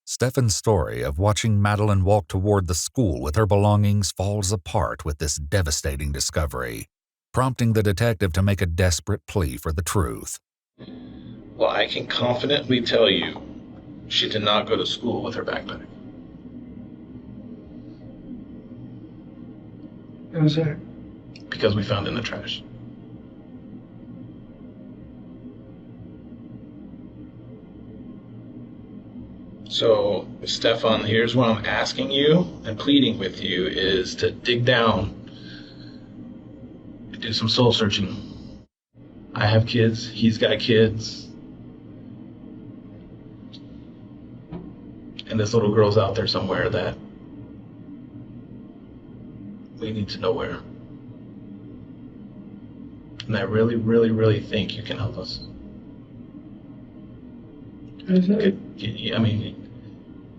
Stefan's story of watching Madeline walk toward the school with her belongings falls apart with this devastating discovery, prompting the detective to make a desperate plea for the truth. Well, I can confidently tell you she did not go to school with her backpack. How's that? Because we found it in the trash. So, Stefan, here's what I'm asking you and pleading with you is to dig down and do some soul searching. I have kids. He's got kids. And this little girl's out there somewhere that we need to know where. And I really, really, really think you can help us. I mean,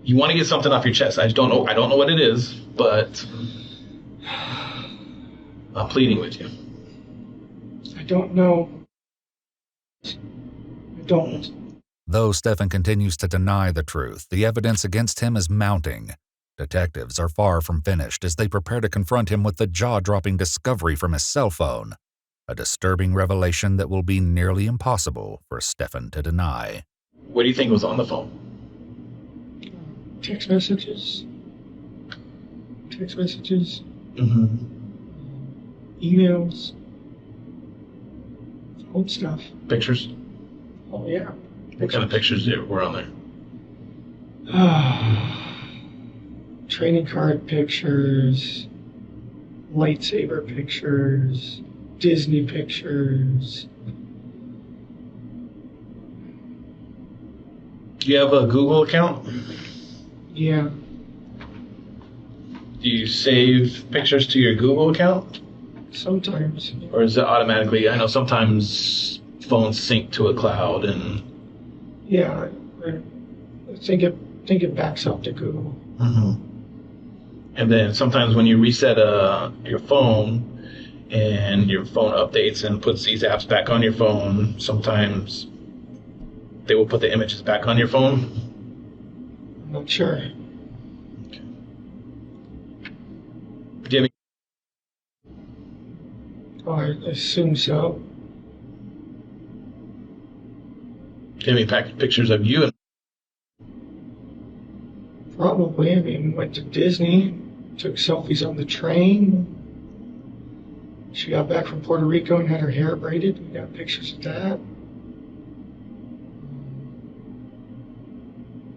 you want to get something off your chest. I don't know what it is, but I'm pleading with you. I don't know. I don't. Though Stefan continues to deny the truth, the evidence against him is mounting. Detectives are far from finished as they prepare to confront him with the jaw-dropping discovery from his cell phone, a disturbing revelation that will be nearly impossible for Stefan to deny. What do you think was on the phone? Text messages. Emails. Old stuff. Pictures? Oh, yeah. What kind of pictures were on there? Training card pictures. Lightsaber pictures. Disney pictures. Do you have a Google account? Yeah. Do you save pictures to your Google account? Sometimes. Or is it automatically? I know sometimes phones sync to a cloud and... Yeah, I think it backs up to Google. Mm-hmm. And then sometimes when you reset your phone, and your phone updates and puts these apps back on your phone. Sometimes they will put the images back on your phone. I'm not sure. Do you have Oh, I assume so. any pictures of you? Probably. I mean, went to Disney, took selfies on the train. She got back from Puerto Rico and had her hair braided. We got pictures of that.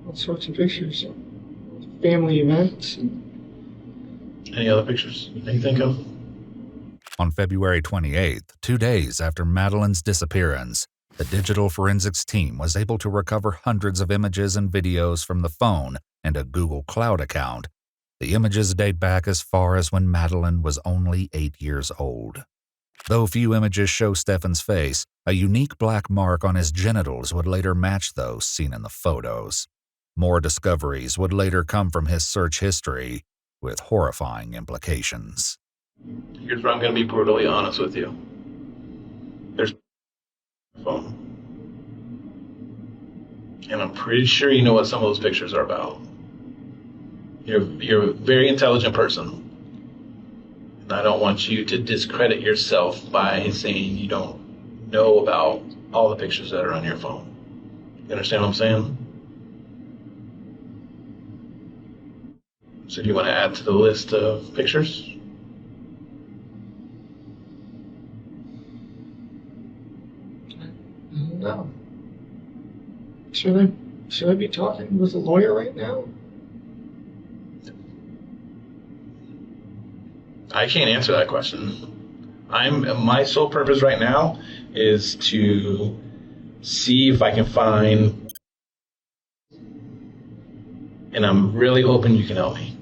All sorts of pictures. Family events. Any other pictures you can think of? On February 28th, 2 days after Madeline's disappearance, the digital forensics team was able to recover hundreds of images and videos from the phone and a Google Cloud account. The images date back as far as when Madeline was only 8 years old. Though few images show Stefan's face, a unique black mark on his genitals would later match those seen in the photos. More discoveries would later come from his search history, with horrifying implications. Here's where I'm going to be brutally honest with you. There's a phone. And I'm pretty sure you know what some of those pictures are about. You're a very intelligent person. And I don't want you to discredit yourself by saying you don't know about all the pictures that are on your phone. You understand what I'm saying? So do you want to add to the list of pictures? No. Should I be talking with a lawyer right now? I can't answer that question. My sole purpose right now is to see if I can find, and I'm really hoping you can help me.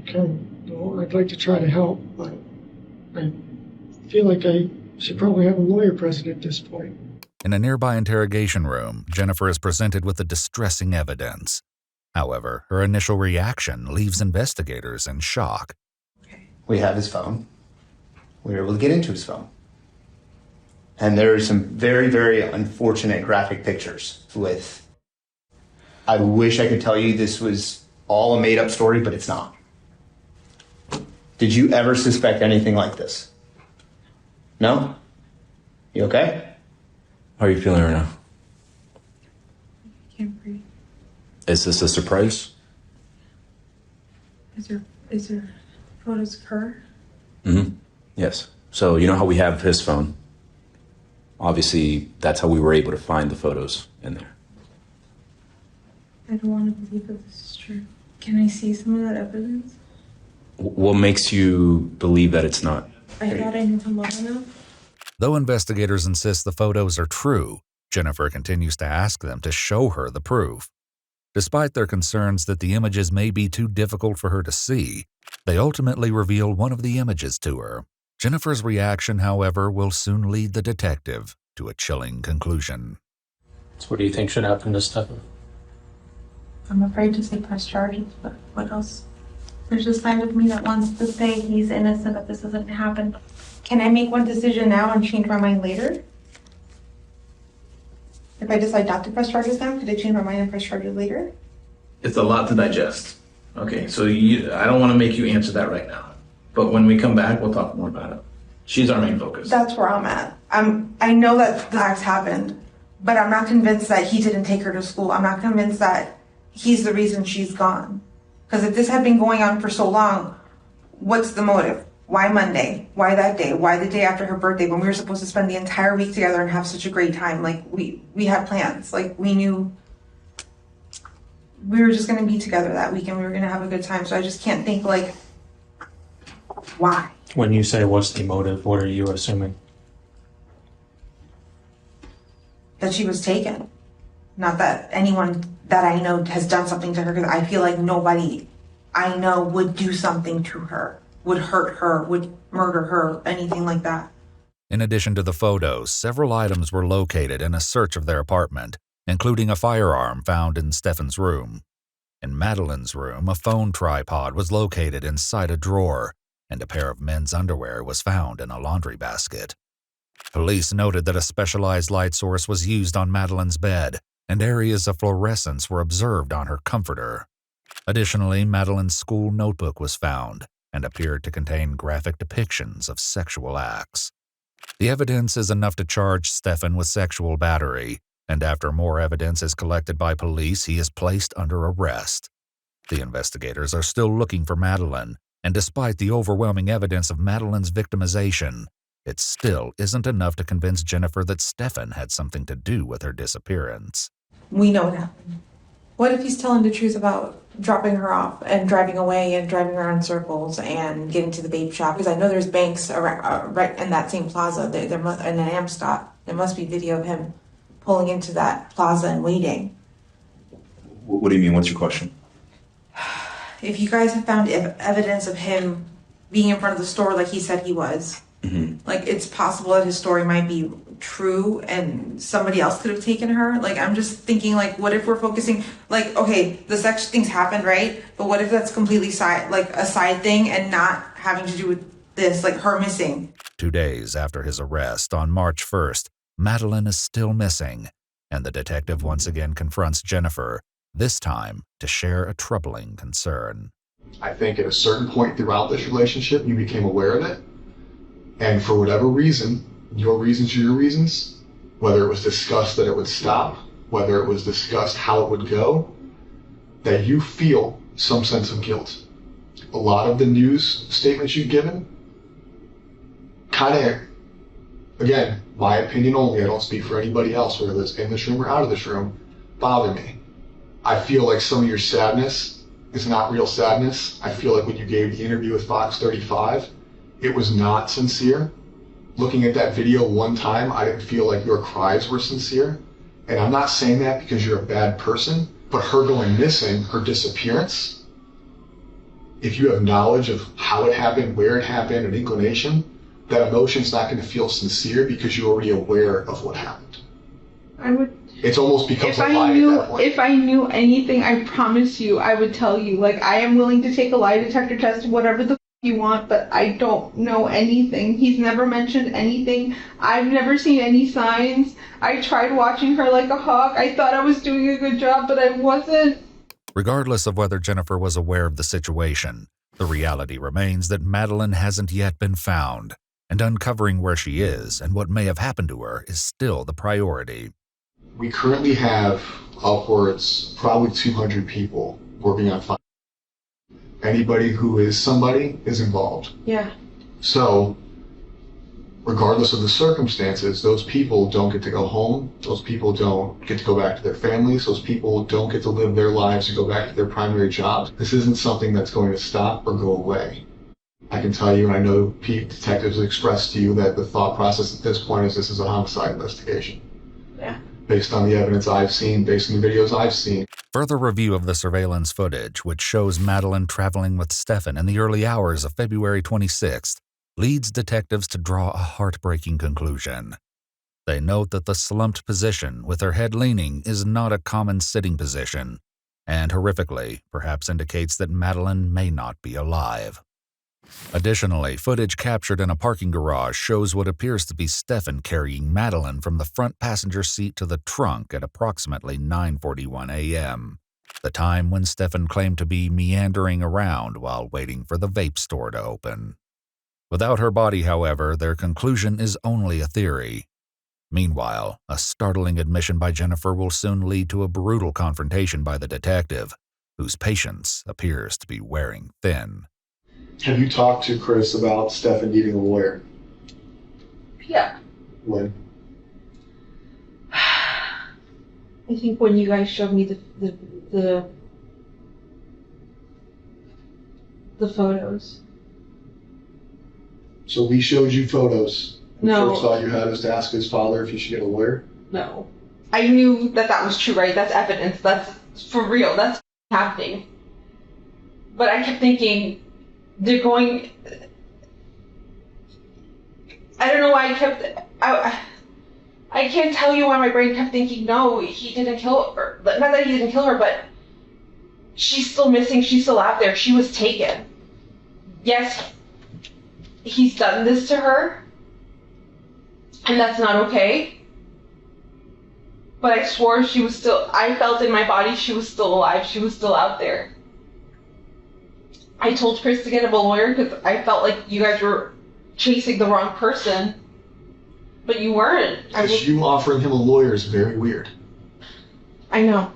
Okay. Well, I'd like to try to help, but I feel like I should probably have a lawyer present at this point. In a nearby interrogation room, Jennifer is presented with the distressing evidence. However, her initial reaction leaves investigators in shock. We have his phone. We were able to get into his phone. And there are some very, very unfortunate graphic pictures with... I wish I could tell you this was all a made-up story, but it's not. Did you ever suspect anything like this? No? You okay? How are you feeling right now? Can't breathe. Is this a surprise? Is there photos of her? Mm-hmm. Yes. So you know how we have his phone? Obviously, that's how we were able to find the photos in there. I don't want to believe that this is true. Can I see some of that evidence? What makes you believe that it's not? I thought I knew him well enough. Though investigators insist the photos are true, Jennifer continues to ask them to show her the proof. Despite their concerns that the images may be too difficult for her to see, they ultimately reveal one of the images to her. Jennifer's reaction, however, will soon lead the detective to a chilling conclusion. So what do you think should happen to Stefan? I'm afraid to say press charges, but what else? There's a side of me that wants to say he's innocent, that this doesn't happen. Can I make one decision now and change my mind later? If I decide not to press charges now, could I change my mind and press charges later? It's a lot to digest. Okay, so I don't want to make you answer that right now. But when we come back, we'll talk more about it. She's our main focus. That's where I'm at. I know that the acts happened, but I'm not convinced that he didn't take her to school. I'm not convinced that he's the reason she's gone. Because if this had been going on for so long, what's the motive? Why Monday? Why that day? Why the day after her birthday when we were supposed to spend the entire week together and have such a great time? Like, we had plans. Like, we knew we were just going to be together that week and we were going to have a good time. So I just can't think, like, why? When you say what's the motive, what are you assuming? That she was taken. Not that anyone that I know has done something to her, because I feel like nobody I know would do something to her, would hurt her, would murder her, anything like that. In addition to the photos, several items were located in a search of their apartment, including a firearm found in Stefan's room. In Madeline's room, a phone tripod was located inside a drawer, and a pair of men's underwear was found in a laundry basket. Police noted that a specialized light source was used on Madeleine's bed, and areas of fluorescence were observed on her comforter. Additionally, Madeleine's school notebook was found and appeared to contain graphic depictions of sexual acts. The evidence is enough to charge Stefan with sexual battery, and after more evidence is collected by police, he is placed under arrest. The investigators are still looking for Madeleine, and despite the overwhelming evidence of Madeleine's victimization, it still isn't enough to convince Jennifer that Stefan had something to do with her disappearance. We know what happened. What if he's telling the truth about dropping her off and driving away and driving around in circles and getting to the vape shop? Because I know there's banks around, right in that same plaza. There must, in an Amstop, there must be video of him pulling into that plaza and waiting. What do you mean? What's your question? If you guys have found evidence of him being in front of the store like he said he was, like it's possible that his story might be true and somebody else could have taken her. Like I'm just thinking, like, what if we're focusing, like, okay, the sex things happened, right? But what if that's completely a side thing and not having to do with this, like her missing? 2 days after his arrest on March 1st, Madeleine is still missing, and the detective once again confronts Jennifer, this time to share a troubling concern. I think at a certain point throughout this relationship, you became aware of it. And for whatever reason, your reasons are your reasons, whether it was discussed that it would stop, whether it was discussed how it would go, that you feel some sense of guilt. A lot of the news statements you've given kind of, again, my opinion only, I don't speak for anybody else, whether it's in this room or out of this room, bother me. I feel like some of your sadness is not real sadness. I feel like when you gave the interview with Fox 35, it was not sincere. Looking at that video one time, I didn't feel like your cries were sincere. And I'm not saying that because you're a bad person, but her going missing, her disappearance, if you have knowledge of how it happened, where it happened, an inclination, that emotion's not going to feel sincere because you're already aware of what happened. I would. It's almost becomes If a lie at that point. If I knew anything, I promise you, I would tell you. Like, I am willing to take a lie detector test, whatever the you want, but I don't know anything. He's never mentioned anything. I've never seen any signs. I tried watching her like a hawk. I thought I was doing a good job, but I wasn't. Regardless of whether Jennifer was aware of the situation, the reality remains that Madeleine hasn't yet been found, and uncovering where she is and what may have happened to her is still the priority. We currently have upwards, probably 200 people working on finding. Anybody who is somebody is involved. Yeah. So, regardless of the circumstances, those people don't get to go home. Those people don't get to go back to their families. Those people don't get to live their lives and go back to their primary jobs. This isn't something that's going to stop or go away. I can tell you, and I know detectives expressed to you that the thought process at this point is this is a homicide investigation. Yeah. Based on the evidence I've seen, based on the videos I've seen. Further review of the surveillance footage, which shows Madeleine traveling with Stefan in the early hours of February 26th, leads detectives to draw a heartbreaking conclusion. They note that the slumped position, with her head leaning, is not a common sitting position, and horrifically, perhaps indicates that Madeleine may not be alive. Additionally, footage captured in a parking garage shows what appears to be Stefan carrying Madeleine from the front passenger seat to the trunk at approximately 9:41 a.m., the time when Stefan claimed to be meandering around while waiting for the vape store to open. Without her body, however, their conclusion is only a theory. Meanwhile, a startling admission by Jennifer will soon lead to a brutal confrontation by the detective, whose patience appears to be wearing thin. Have you talked to Chris about Stefan needing a lawyer? Yeah. When? I think when you guys showed me the photos. So we showed you photos. No. The first thought you had was to ask his father if he should get a lawyer? No. I knew that was true, right? That's evidence. That's for real. That's happening. But I kept thinking, they're going... I don't know why I can't tell you why my brain kept thinking, no, he didn't kill her. Not that he didn't kill her, but she's still missing. She's still out there. She was taken. Yes, he's done this to her, and that's not okay. But I swore she was still, I felt in my body she was still alive. She was still out there. I told Chris to get him a lawyer because I felt like you guys were chasing the wrong person. But you weren't. Because you offering him a lawyer is very weird. I know.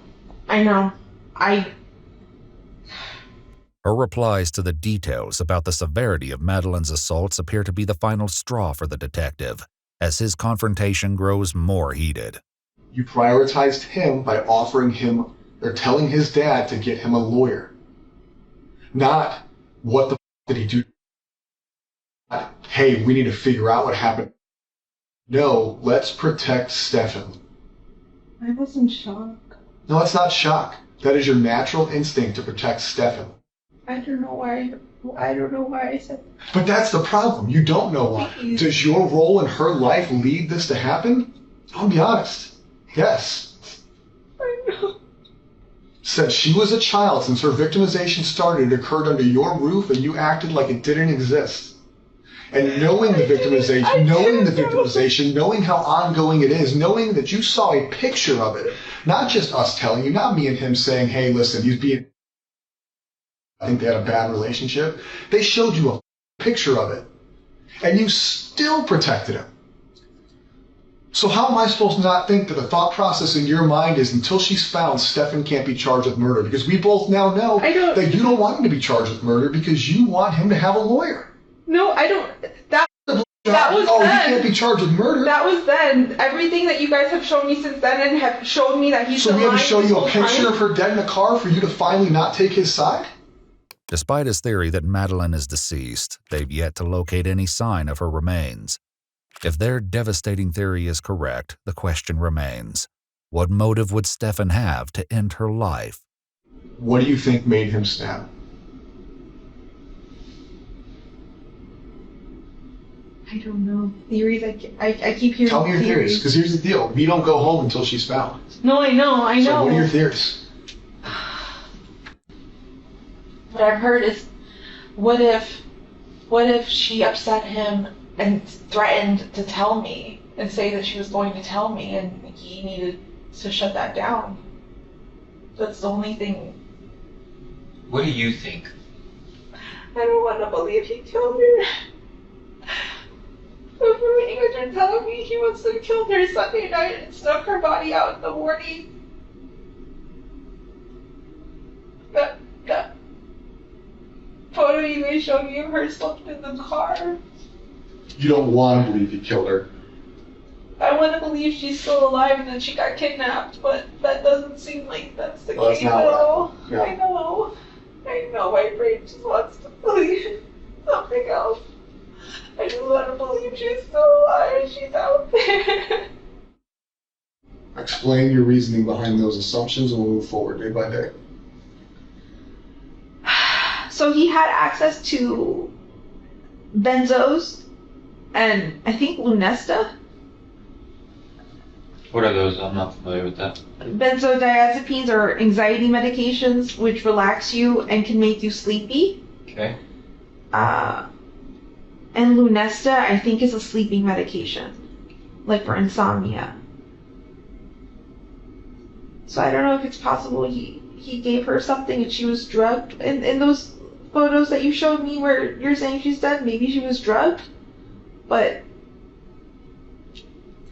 Her replies to the details about the severity of Madeleine's assaults appear to be the final straw for the detective, as his confrontation grows more heated. You prioritized him by offering him or telling his dad to get him a lawyer. Not what the did he do? Hey, we need to figure out what happened. No, let's protect Stefan. I was in shock. No, that's not shock. That is your natural instinct to protect Stefan. I don't know why I said that. But that's the problem. You don't know why. Does your role in her life lead this to happen? I'll be honest. Yes. I know. Since she was a child, since her victimization started, it occurred under your roof and you acted like it didn't exist. And knowing the victimization, knowing how ongoing it is, knowing that you saw a picture of it, not just us telling you, not me and him saying, hey, listen, he's being... I think they had a bad relationship. They showed you a picture of it. And you still protected him. So how am I supposed to not think that the thought process in your mind is until she's found, Stefan can't be charged with murder? Because we both now know that you don't want him to be charged with murder because you want him to have a lawyer. No, I don't. That was then. He can't be charged with murder. That was then. Everything that you guys have shown me since then and have shown me that he's So we had to show you a picture of her dead in a car for you to finally not take his side? Despite his theory that Madeleine is deceased, they've yet to locate any sign of her remains. If their devastating theory is correct, the question remains, what motive would Stefan have to end her life? What do you think made him snap? I don't know. Theories, I keep hearing. Tell me your theories, because here's the deal. We don't go home until she's found. No, I know. So what are your theories? What I've heard is, what if she upset him and threatened to tell me and say that she was going to tell me and he needed to shut that down. That's the only thing. What do you think? I don't want to believe he killed her. But from what you guys are telling me, he must have killed her Sunday night and snuck her body out in the morning. That photo you guys showed me of her slumped in the car. You don't want to believe he killed her. I want to believe she's still alive and that she got kidnapped, but that doesn't seem like that's the case at all. Yeah. I know, my brain just wants to believe something else. I just want to believe she's still alive, she's out there. Explain your reasoning behind those assumptions and we'll move forward day by day. So he had access to benzos and I think Lunesta. What are those? I'm not familiar with that. Benzodiazepines are anxiety medications which relax you and can make you sleepy. Okay. And Lunesta, I think, is a sleeping medication, like for insomnia. So I don't know if it's possible he gave her something and she was drugged. In those photos that you showed me where you're saying she's dead, maybe she was drugged. But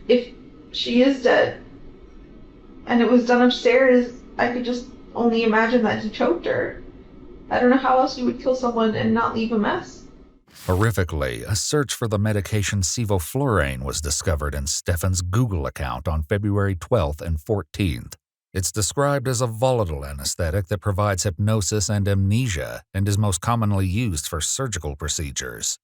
if she is dead and it was done upstairs, I could just only imagine that he choked her. I don't know how else you would kill someone and not leave a mess. Horrifically, a search for the medication sevoflurane was discovered in Stefan's Google account on February 12th and 14th. It's described as a volatile anesthetic that provides hypnosis and amnesia and is most commonly used for surgical procedures.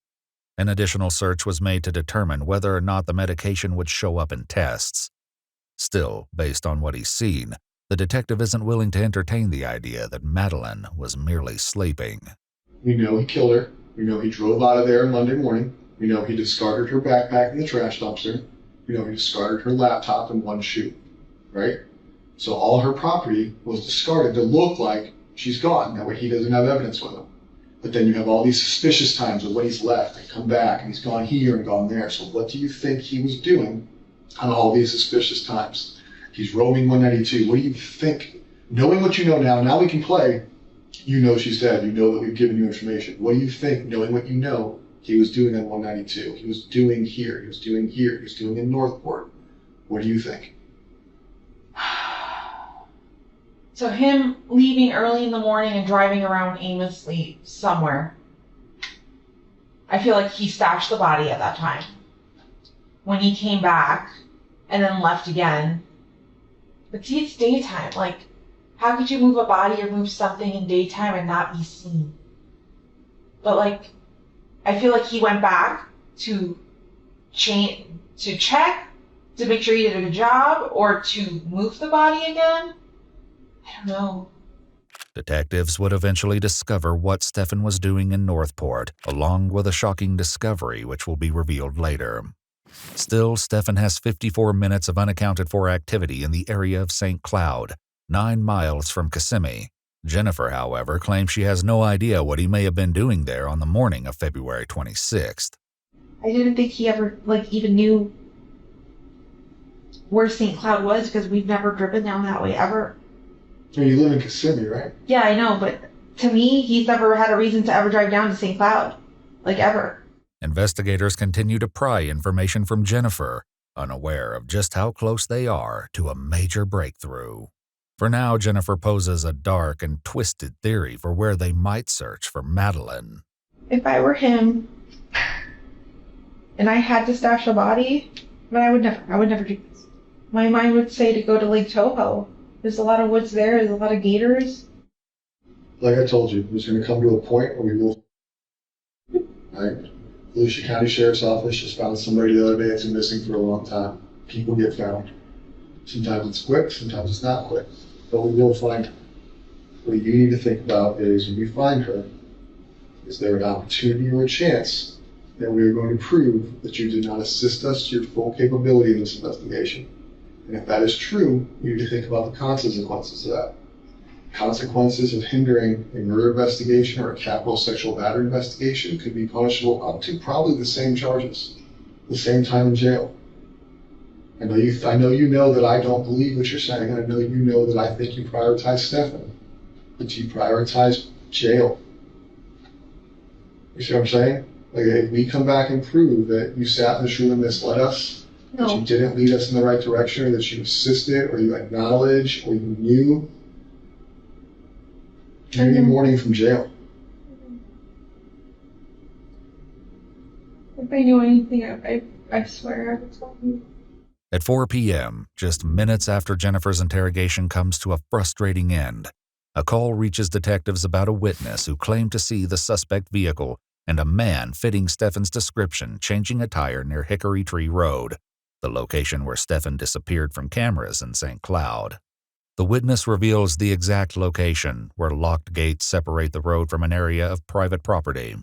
An additional search was made to determine whether or not the medication would show up in tests. Still, based on what he's seen, the detective isn't willing to entertain the idea that Madeleine was merely sleeping. We know he killed her. We know he drove out of there Monday morning. We know he discarded her backpack in the trash dumpster. We know he discarded her laptop and one shoe, right? So all her property was discarded to look like she's gone. That way he doesn't have evidence with him. But then you have all these suspicious times of when he's left and come back and he's gone here and gone there. So what do you think he was doing on all these suspicious times? He's roaming 192. What do you think? Knowing what you know now we can play. You know she's dead. You know that we've given you information. What do you think, knowing what you know, he was doing on 192? He was doing here. He was doing here. He was doing in Northport. What do you think? So him leaving early in the morning and driving around aimlessly somewhere. I feel like he stashed the body at that time. When he came back and then left again. But see, it's daytime. Like, how could you move a body or move something in daytime and not be seen? But like, I feel like he went back to check to make sure he did a good job or to move the body again. I don't know. Detectives would eventually discover what Stefan was doing in Northport, along with a shocking discovery which will be revealed later. Still, Stefan has 54 minutes of unaccounted for activity in the area of St. Cloud, 9 miles from Kissimmee. Jennifer, however, claims she has no idea what he may have been doing there on the morning of February 26th. I didn't think he ever, even knew where St. Cloud was because we've never driven down that way ever. You live in Kissimmee, right? Yeah, I know, but to me, he's never had a reason to ever drive down to St. Cloud. Ever. Investigators continue to pry information from Jennifer, unaware of just how close they are to a major breakthrough. For now, Jennifer poses a dark and twisted theory for where they might search for Madeleine. If I were him, and I had to stash a body, but I would never do this. My mind would say to go to Lake Toho. There's a lot of woods there. There's a lot of gators. Like I told you, there's going to come to a point where we will. Right? Volusia County Sheriff's Office just found somebody the other day that's been missing for a long time. People get found. Sometimes it's quick, sometimes it's not quick. But we will find her. What you need to think about is when we find her, is there an opportunity or a chance that we are going to prove that you did not assist us to your full capability in this investigation? And if that is true, you need to think about the consequences of that. Consequences of hindering a murder investigation or a capital sexual battery investigation could be punishable up to probably the same charges, the same time in jail. I know you know that I don't believe what you're saying, and I know you know that I think you prioritize Stefan, but you prioritize jail. You see what I'm saying? If we come back and prove that you sat in this room and misled us, that you didn't lead us in the right direction, or that you assisted, or you acknowledged, or you knew, you're going to be warning from jail. If I knew anything, I swear I would tell you. At 4 p.m., just minutes after Jennifer's interrogation comes to a frustrating end, a call reaches detectives about a witness who claimed to see the suspect vehicle and a man fitting Stefan's description changing a tire near Hickory Tree Road, the location where Stefan disappeared from cameras in St. Cloud. The witness reveals the exact location where locked gates separate the road from an area of private property.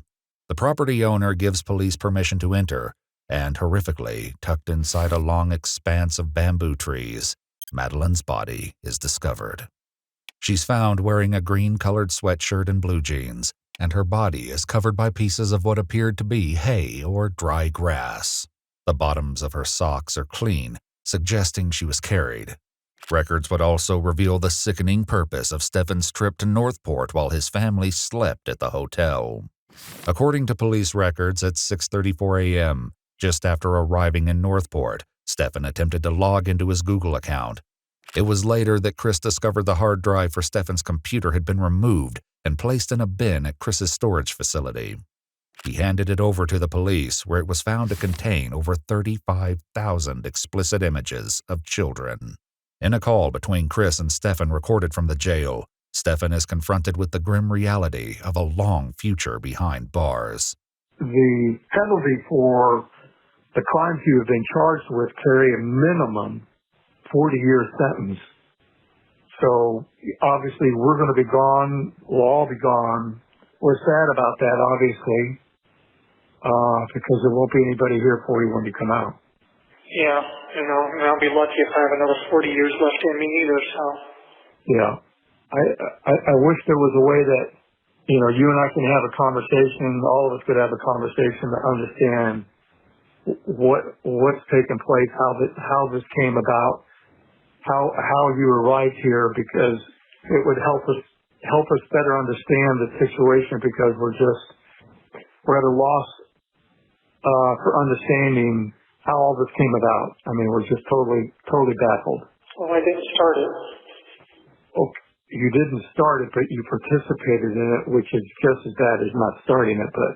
The property owner gives police permission to enter, and horrifically, tucked inside a long expanse of bamboo trees, Madeleine's body is discovered. She's found wearing a green-colored sweatshirt and blue jeans, and her body is covered by pieces of what appeared to be hay or dry grass. The bottoms of her socks are clean, suggesting she was carried. Records would also reveal the sickening purpose of Stefan's trip to Northport while his family slept at the hotel. According to police records, at 6:34 a.m., just after arriving in Northport, Stefan attempted to log into his Google account. It was later that Chris discovered the hard drive for Stefan's computer had been removed and placed in a bin at Chris's storage facility. He handed it over to the police, where it was found to contain over 35,000 explicit images of children. In a call between Chris and Stefan recorded from the jail, Stefan is confronted with the grim reality of a long future behind bars. The penalty for the crimes you have been charged with carry a minimum 40-year sentence. So obviously we're going to be gone. We'll all be gone. We're sad about that, obviously, because there won't be anybody here for you when you come out. Yeah, and I'll be lucky if I have another 40 years left in me either, so. Yeah. I wish there was a way that you know, you and I can have a conversation, all of us could have a conversation to understand what's taken place, how this came about, how you arrived here, because it would help us better understand the situation, because we're at a loss for understanding how all this came about. I mean, we're just totally baffled. Well, I didn't start it. Okay. You didn't start it, but you participated in it, which is just as bad as not starting it, but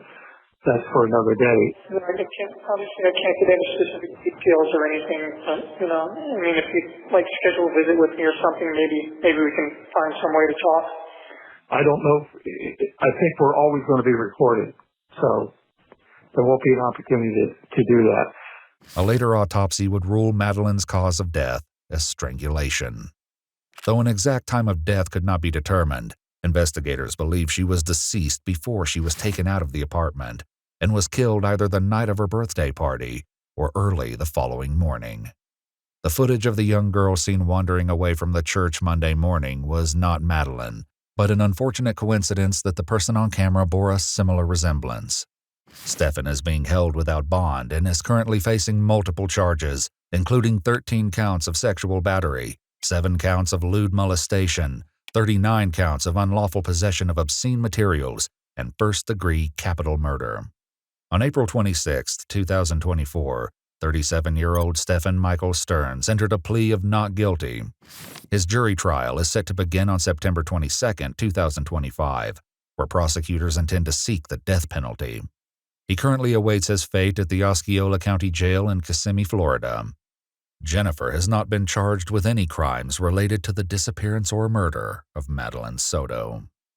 that's for another day. Obviously, I can't get any specific details or anything, but, you know, I mean, if you'd like to schedule a visit with me or something, maybe we can find some way to talk. I don't know. I think we're always going to be recorded, so there won't be an opportunity to do that. A later autopsy would rule Madeleine's cause of death as strangulation. Though an exact time of death could not be determined, investigators believe she was deceased before she was taken out of the apartment and was killed either the night of her birthday party or early the following morning. The footage of the young girl seen wandering away from the church Monday morning was not Madeleine, but an unfortunate coincidence that the person on camera bore a similar resemblance. Stefan is being held without bond and is currently facing multiple charges, including 13 counts of sexual battery, 7 counts of lewd molestation, 39 counts of unlawful possession of obscene materials, and first-degree capital murder. On April 26, 2024, 37-year-old Stefan Michael Stearns entered a plea of not guilty. His jury trial is set to begin on September 22, 2025, where prosecutors intend to seek the death penalty. He currently awaits his fate at the Osceola County Jail in Kissimmee, Florida. Jennifer has not been charged with any crimes related to the disappearance or murder of Madeleine Soto.